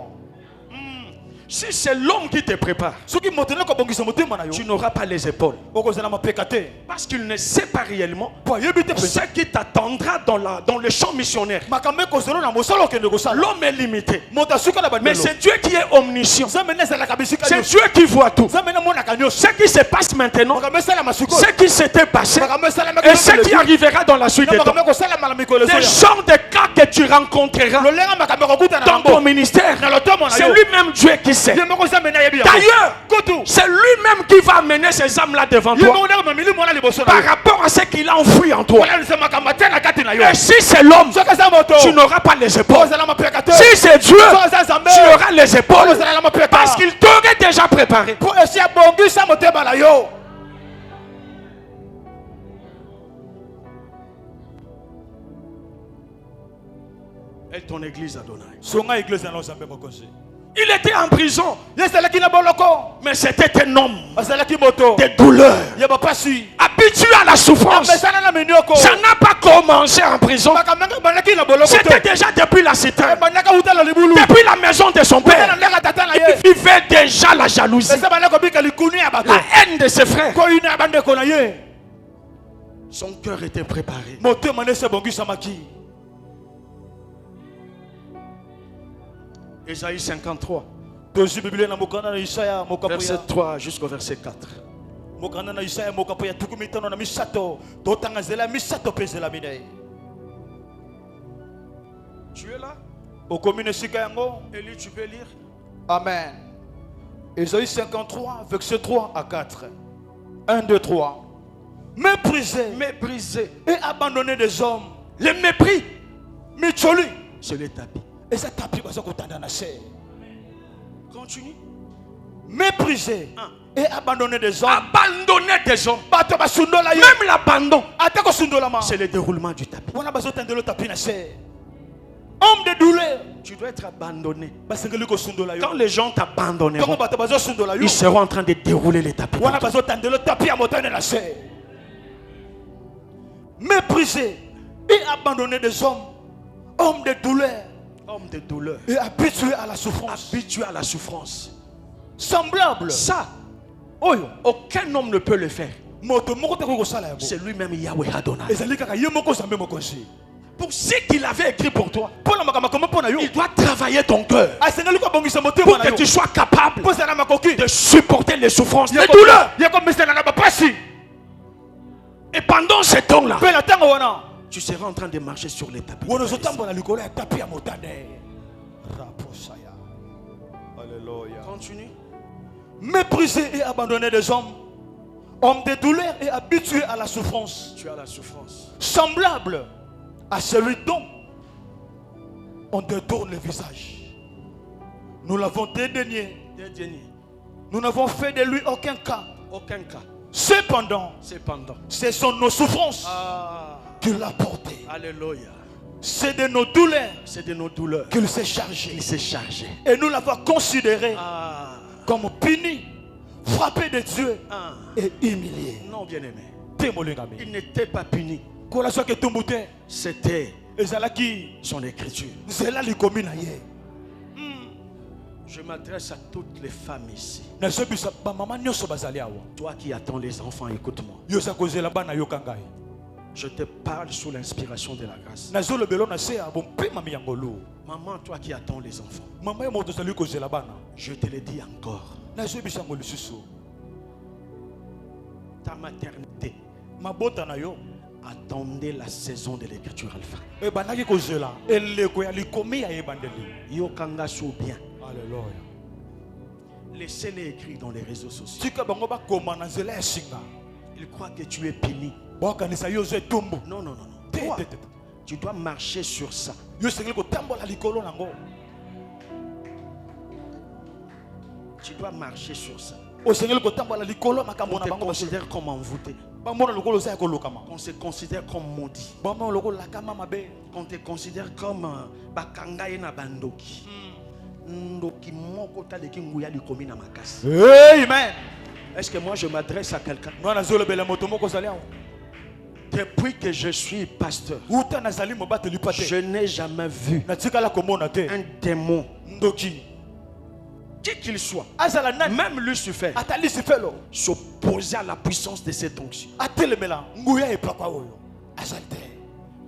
Si c'est l'homme qui te prépare, soki moto nde kobongisa motema na yo tu n'auras pas les épaules. okozala mapeka te Parce qu'il ne sait pas réellement po ayebi te ce mpenza qui t'attendra dans le champ missionnaire. makambo ekozala na mosala okende kosala. L'homme est limité. moto asuka na Mais bandelo c'est Dieu qui est omniscient. nzambe nde ezalaka bisika C'est nyonso Dieu qui voit tout. nzambe nde amonaka nyonso Ce qui se passe maintenant, makambo esalama sikoyo ce qui s'était passé, makambo esalamaki et ce qui arrivera dans la suite des temps. makambo ekosalama na mikolo Des ezoya genres de cas que tu rencontreras lolenga makambo ekokutana dans ton nango ministère, na lotomo na c'est yo lui-même Dieu qui sait. ye moko nzambe nde ayebi yango. D'ailleurs, kutu c'est lui-même qui va amener ces âmes-là devant ye toi moko nde mamili mwana liboso na par yo rapport à ce qu'il a enfoui en toi. olalisa makambo atia na kati na yo Et si c'est l'homme, soki eza moto tu n'auras pas les épaules. ozala mapeka te Si c'est Dieu, soki eza nzambe tu auras les épaules ozala mapeka parce qu'il t'aurait déjà préparé. po esi abongisa motema na yo. Et ton église Adonai. songa eglise na nzambe mokonzi Il était en prison, ye ezalaki na boloko mais c'était un homme azalaki moto de douleur, ya bapasi habitué à la souffrance. amesana na minioko Ça n'a pas commencé en prison. makambo yango ebandaki na boloko C'était te déjà depuis la cité, ebandaka uta na libulu depuis la maison de son uta na père. ndaka tata na Il ye vivait déjà la jalousie, eza banda kobika likuni ya bato la haine de ses frères. koyina ya bandeko na ye Son cœur était préparé. motema nde esi ebongisamaki. Ésaïe 53, tozwi biblia na mokanda na isaya mokapo verset ya 3 jusqu'au verset 4. mokanda na isaya mokapo ya 15 totanga nzela ya misato mpe nzela minei. Tu es là? okomi na esika yango. Élie, tu peux lire? Amen. Ésaïe 53 verset 3 à 4. 1, 2, 3. Méprisé Méprisé. et abandonné des hommes. Le mépris, Micholi. c'est le tapis. Et ça tapis baza kotanda na se. Continue. mépriser et abandonner des hommes. Abandonner des hommes. Même l'abandon. C'est le déroulement du tapis. Homme de douleur. Tu dois être abandonné. Quand les gens t'abandonneront, ils seront en train de dérouler les tapis. Mépriser et abandonner des hommes. Homme de douleur. Homme de douleur. Et habitué à la souffrance. Habitué à la souffrance. Semblable. Ça, aucun homme ne peut le faire. C'est lui-même Yahweh Adonai. Pour ce qu'il avait écrit pour toi, il doit travailler ton cœur pour que tu sois capable de supporter les souffrances, les douleurs. Et pendant ce temps-là, tu seras en train de marcher sur les tapis. Continue. Mépriser et abandonner des hommes. Homme de douleur et habitué à la souffrance. Tu as la souffrance. Semblable à celui dont on détourne le visage. Nous l'avons dédaigné. Nous n'avons fait de lui aucun cas. Aucun cas. Cependant, ce sont nos souffrances qu'il a portées. Alléluia. C'est de nos douleurs qu'il s'est chargé. Et nous l'avons considéré comme puni, frappé de Dieu et humilié. Non, bien-aimé. Il n'était pas puni. C'était son écriture. Je m'adresse à toutes les femmes ici. Toi qui attends les enfants, écoute-moi. Je te parle sous l'inspiration de la grâce. Maman, toi qui attends les enfants, je te le dis encore. Ta maternité, attendez la saison de l'écriture alpha. Yokanga sou bien. Laissez-les écrire dans les réseaux sociaux. Ils croient que tu es puni. Non, non, non. Toi, tu dois marcher sur ça. Tu dois marcher sur ça. On te considère comme envoûté. On se considère comme maudit. On te considère comme bakanga na bandoki. Amen. Est-ce que moi je m'adresse à quelqu'un? Depuis que je suis pasteur, je n'ai jamais vu un démon, qui qu'il soit, même Lucifer, s'opposer à la puissance de cette onction.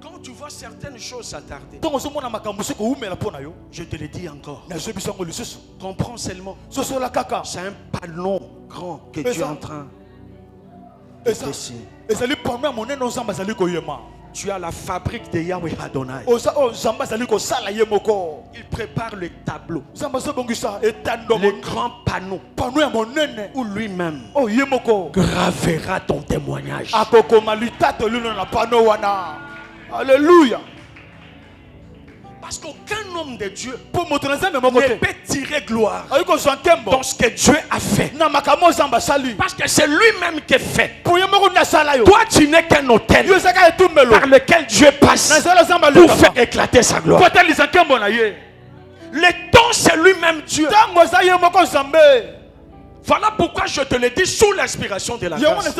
Quand tu vois certaines choses s'attarder, je te le dis encore, comprends seulement, c'est un panneau grand que tu es en train de dessiner. Tu as la fabrique de Yahweh Adonai. Il prépare le tableau, le grand panneau où lui-même gravera ton témoignage. Alléluia. Parce qu'aucun homme de Dieu ne peut tirer gloire dans ce que Dieu a fait. Parce que c'est lui-même qui fait. Toi, tu n'es qu'un autel par lequel Dieu passe pour faire éclater sa gloire. Le temps, c'est lui-même Dieu. Voilà pourquoi je te le dis sous l'inspiration de la grâce.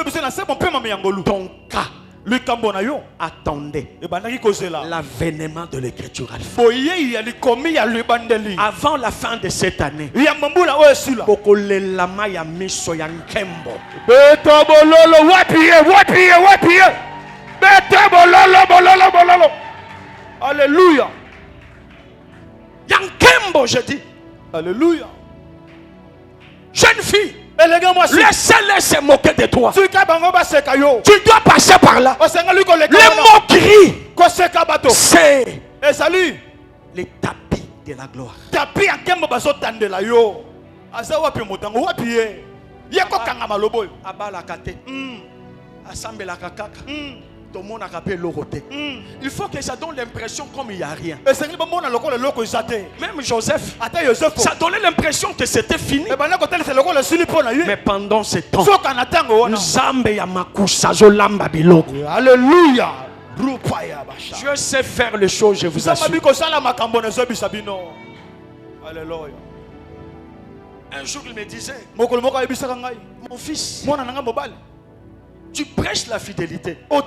Ton cas, attendez l'avènement de l'écriture alpha. Avant la fin de cette année, Alléluia. Yankembo, je dis. Alléluia. Jeune fille, laissez-les se moquer de toi. Tu dois passer par là. Les moqueries, c'est les tapis de la gloire. Abalakate, asambelaka kaka, Tout le monde a rappelé l'oroté. Il faut que ça donne l'impression comme il n'y a rien. Même Joseph, ça donnait l'impression que c'était fini. Mais pendant ce temps, Alléluia. Dieu sait faire les choses, je vous assure. Alléluia. Un jour, il me disait, mon fils, tu prêches la fidélité. Mais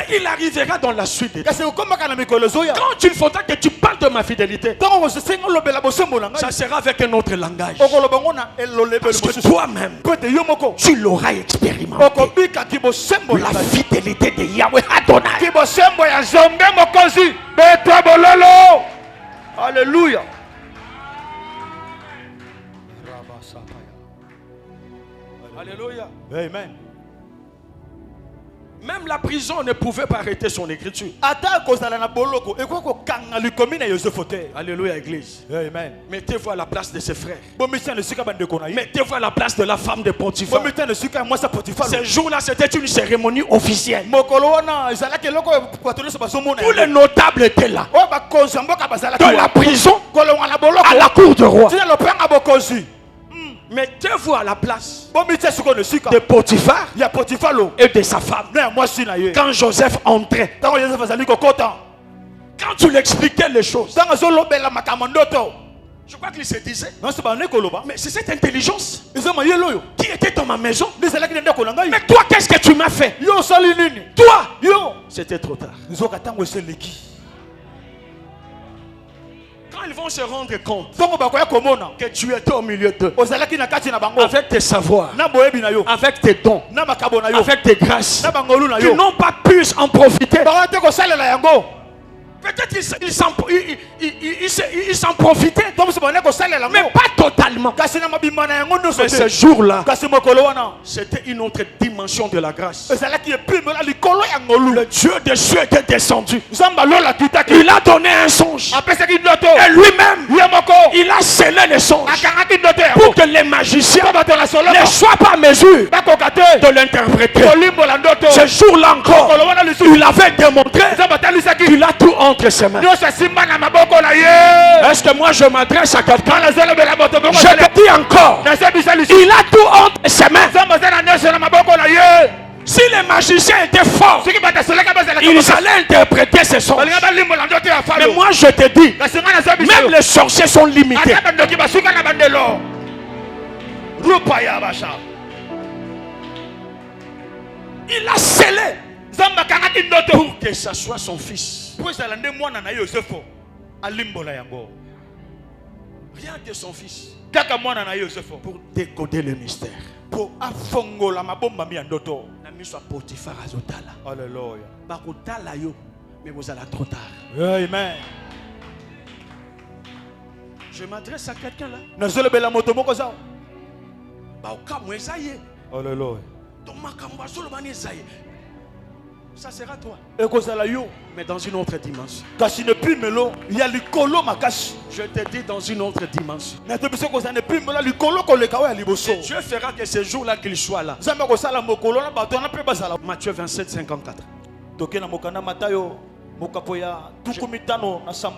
il arrivera dans la suite. Quand il faudra que tu parles de ma fidélité, ça sera avec un autre langage. Parce que toi-même, tu l'auras expérimenté. La fidélité de Yahweh Adonai. Alléluia. Alléluia. Amen. Même la prison ne pouvait pas arrêter son écriture. Alléluia, église. Amen. Mettez-vous à la place de ses frères. Mettez-vous à la place de la femme de Potiphar. Ce jour-là, c'était une cérémonie officielle. Tous les notables étaient là. De la prison à la cour de roi. Mettez-vous à la place de Potiphar et de sa femme. Quand Joseph entrait, quand tu lui expliquais les choses, je crois qu'il se disait, mais c'est cette intelligence qui était dans ma maison. Mais toi, qu'est-ce que tu m'as fait? Toi, c'était trop tard. Quand ils vont se rendre compte que tu étais au milieu d'eux, avec tes savoirs, avec tes dons, avec tes grâces, qu'ils n'ont pas pu en profiter. Peut-être ils s'en profitaient, mais pas totalement. Mais ce jour-là, c'était une autre dimension de la grâce. Le Dieu des cieux était descendu. Il a donné un songe. Et lui-même, il a scellé les songes pour que les magiciens ne soient pas à mesure de l'interpréter. Ce jour-là encore, il avait démontré qu'il a tout entre ses mains. Est-ce que moi je m'adresse à quelqu'un? Je te dis encore, il a tout entre ses mains. Si les magiciens étaient forts, ils allaient interpréter ces songes. Mais moi je te dis, même les sorciers sont limités. Il a scellé pour que ça soit son fils. Rien que son fils. Pour décoder le mystère. Alléluia. Mais vous allez trop tard. Amen. Je m'adresse à quelqu'un là. Alléluia. Ça sera toi. Mais dans une autre dimension. Je te dis dans une autre dimension. Et Dieu fera que ce jour-là qu'il soit là. Matthieu 27, 54.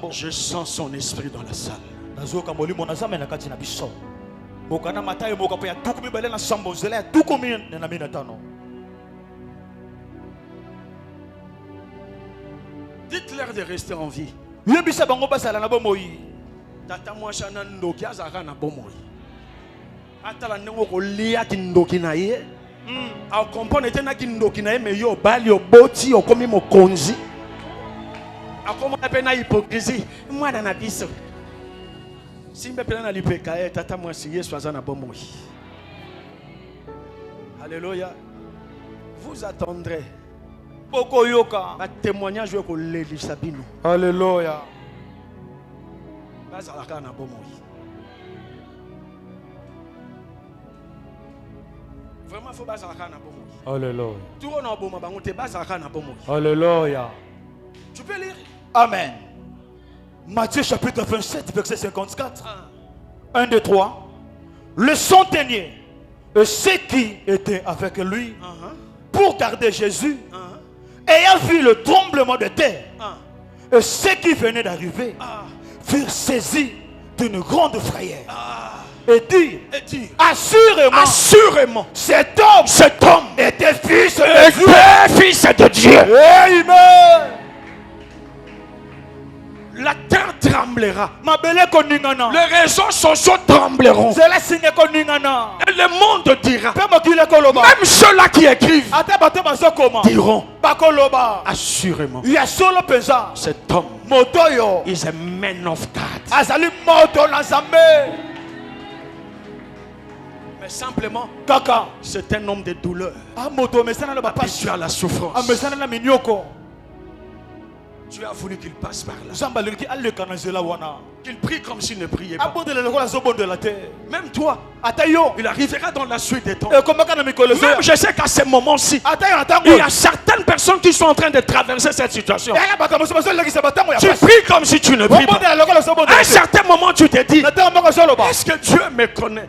Je sens son esprit dans la salle. Dites-leur de rester en vie. Tata moi chana ndoki azaka na bomoi. Atala nengo ko lia ki ndoki na ye. A comprendre tena ki ndoki na ye me yo bali oboti okomi mokonzi. Akoma pena hypocrisie. Mwana na biso. Simbe pena na lipeka tata moi si Yesu azana bomoi. Alléluia. Vous attendrez. Un témoignage que l'église Sabino. Alléluia. Vraiment, il faut baser la Alléluia. Alléluia. Tu peux lire. Amen. Matthieu chapitre 27, verset 54. 1, 2, 3. Le centenier et ceux qui étaient avec lui pour garder Jésus ayant vu le tremblement de terre, et ceux qui venaient d'arriver, furent saisis d'une grande frayeur. Et dire, assurément, cet homme était fils de Dieu. Amen. La terre tremblera. Les réseaux sociaux trembleront. Et le monde dira. Même ceux-là qui écrivent diront assurément, cet homme is a man of God. Mais simplement, c'est un homme de douleur. Tu as la souffrance. Tu as voulu qu'il passe par là. Qu'il prie comme s'il ne priait pas. Même toi, il arrivera dans la suite des temps. Même je sais qu'à ce moment-ci, il y a certaines personnes qui sont en train de traverser cette situation. Tu pries comme si tu ne pries pas. À un certain moment, tu te dis, est-ce que Dieu me connaît?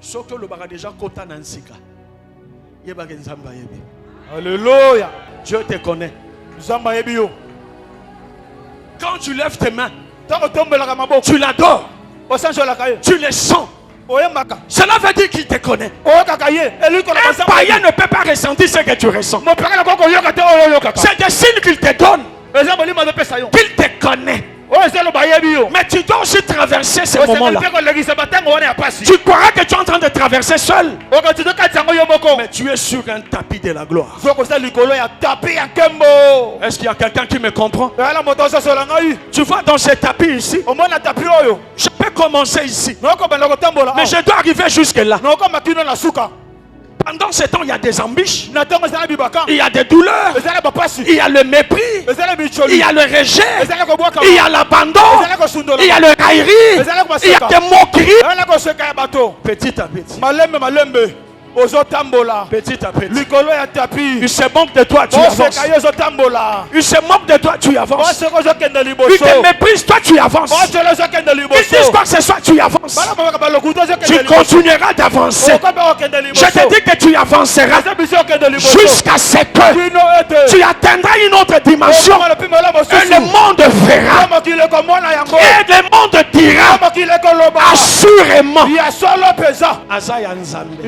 Sauf que le baga déjà kota nansika. Alléluia. Dieu te connaît. Quand tu lèves tes mains, tu l'adores, tu le sens. Cela veut dire qu'il te connaît. Un païen ne peut pas ressentir ce que tu ressens. C'est des signes qu'il te donne, qu'il te connaît. Mais tu dois aussi traverser ce moment-là. Tu croiras que tu es en train de traverser seul, mais tu es sur un tapis de la gloire. Est-ce qu'il y a quelqu'un qui me comprend? Tu vois, dans ce tapis ici, je peux commencer ici, mais je dois arriver jusque là. Pendant ce temps, il y a des embûches, il y a des douleurs, il y a le mépris, il y a le rejet, il y a l'abandon, il y a le raillerie, il y a des moqueries. Petit à petit. Petit à petit. Il se moque de toi, tu avances. Il se moque de toi, tu avances. Il te méprise, toi tu avances. Il dit quoi que ce soit, tu avances. Tu continueras d'avancer. Je te dis que tu avanceras jusqu'à ce que tu atteindras une autre dimension. Et le monde verra. Et le monde dira assurément. Azaya Nzambe.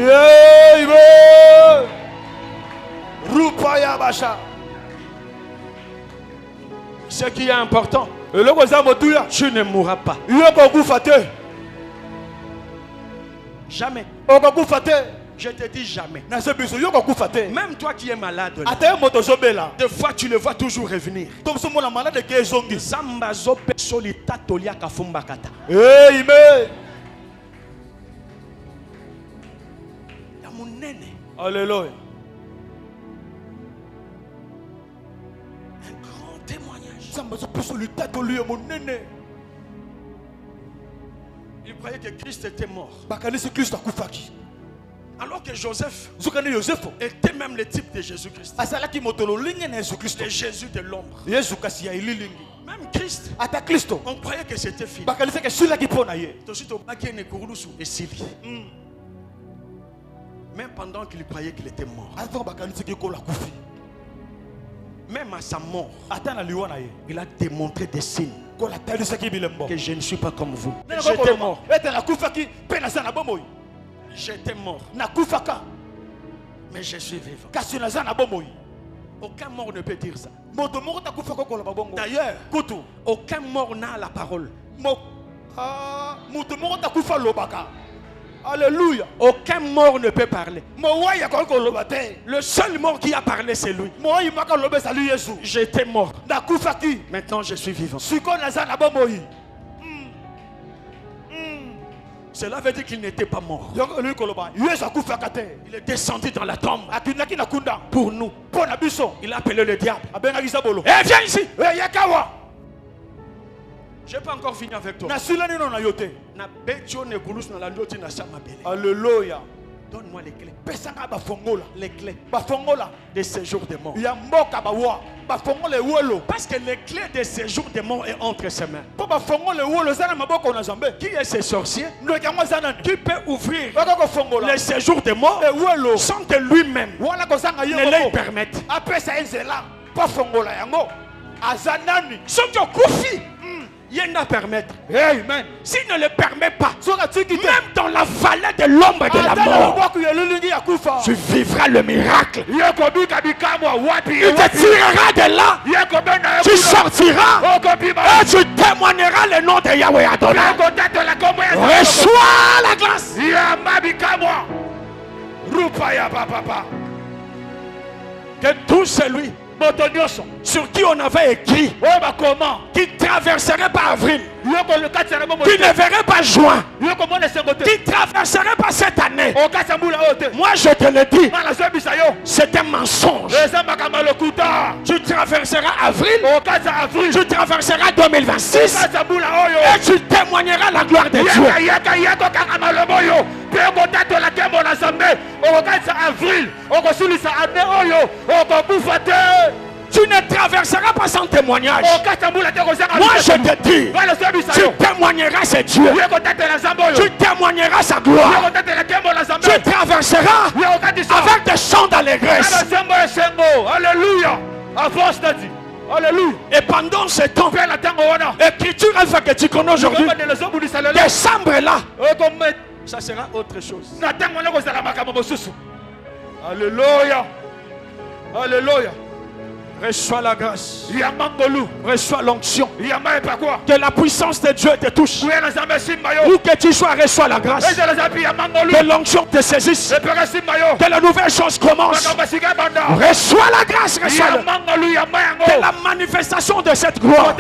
Ce qui est important, tu ne mourras pas. Jamais. Je te dis jamais. Même toi qui es malade, des fois tu le vois toujours revenir. Amen. Alléluia. Un grand témoignage. Il croyait que Christ était mort. Alors que Joseph était même le type de Jésus-Christ. Le Jésus de l'ombre. Même Christ, on croyait que c'était fini. Même pendant qu'il croyait qu'il était mort. Même à sa mort, il a démontré des signes que je ne suis pas comme vous. J'étais mort. J'étais mort. Mais je suis vivant. Aucun mort ne peut dire ça. D'ailleurs, aucun mort n'a la parole. Alléluia. Aucun mort ne peut parler. Le seul mort qui a parlé, c'est lui. J'étais mort. Maintenant, je suis vivant. Cela veut dire qu'il n'était pas mort. Il est descendu dans la tombe pour nous. Il a appelé le diable. Eh, viens ici. Je n'ai pas encore fini avec toi. Alléluia. Donne-moi les clés. Pesanga bafongola. Les clés Bafongola. des séjours des morts. Ya mboka bawa. Bafongola wolo. Parce que les clés des séjours des morts est entre ses mains. Po bafongola wolo zana maboko na Zambe. Qui est ce sorcier Ndoka zana. qui peut ouvrir Bako fongola. les séjours des morts wolo. sans que lui-même Wala ko zanga ne yego. les permette? Apesa enzela. Pa fongola yango. Azanani. Sauf que Kofi, il n'a permettre. Amen. S'il ne le permet pas, Soka tiki te. même dans la vallée de l'ombre de la mort, tu vivras le miracle. Il te tirera de là. Tu sortiras et tu témoigneras le nom de Yahweh Adonai. Reçois la grâce. Que tout celui sur qui on avait écrit qui traverserait par avril, qui ne verrait pas juin, qui traverserait pas cette année, moi je te le dis, c'est un mensonge. Tu traverseras avril, tu traverseras 2026 et tu témoigneras la gloire de Dieu. Tu ne traverseras pas sans témoignage. Moi je te dis, tu témoigneras ce Dieu. Tu témoigneras sa gloire. Tu traverseras avec des chants d'allégresse. Alléluia. Alléluia. Et pendant ce temps, l'écriture alpha que tu connais aujourd'hui, décembre là, ça sera autre chose. Alléluia. Alléluia. Reçois la grâce. Reçois l'onction. Que la puissance de Dieu te touche. Où que tu sois, reçois la grâce. Que l'onction te saisisse. Que la nouvelle chose commence. Reçois la grâce. Que la manifestation de cette gloire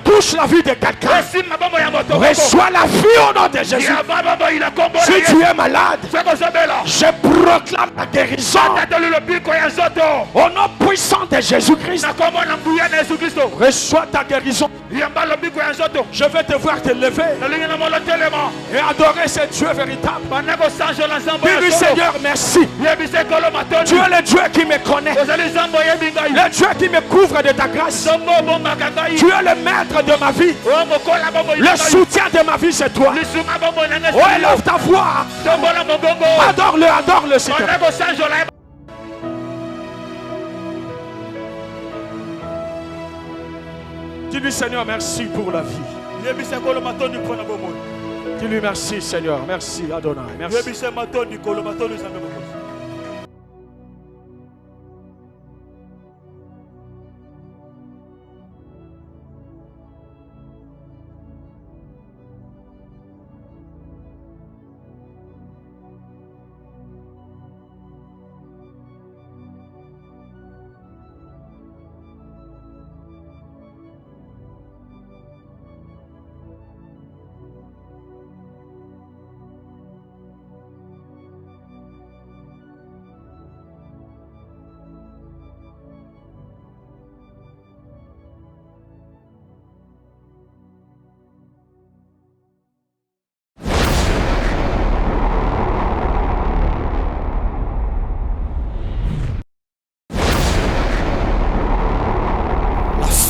touche la vie de quelqu'un. Reçois la vie au nom de Jésus. Si tu es malade, je proclame la guérison au nom puissant de Jésus-Christ. Reçois ta guérison. Je vais te voir te lever et adorer ce Dieu véritable. Dis-lui Seigneur merci. Tu es le Dieu qui me connaît, le Dieu qui me couvre de ta grâce. Tu es le maître de ma vie, le soutien de ma vie c'est toi. Oh, élève ta voix, adore-le Seigneur. Dis-lui Seigneur merci pour la vie. Dis-lui merci Seigneur, merci Adonai, merci.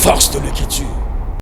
Force de l'écriture.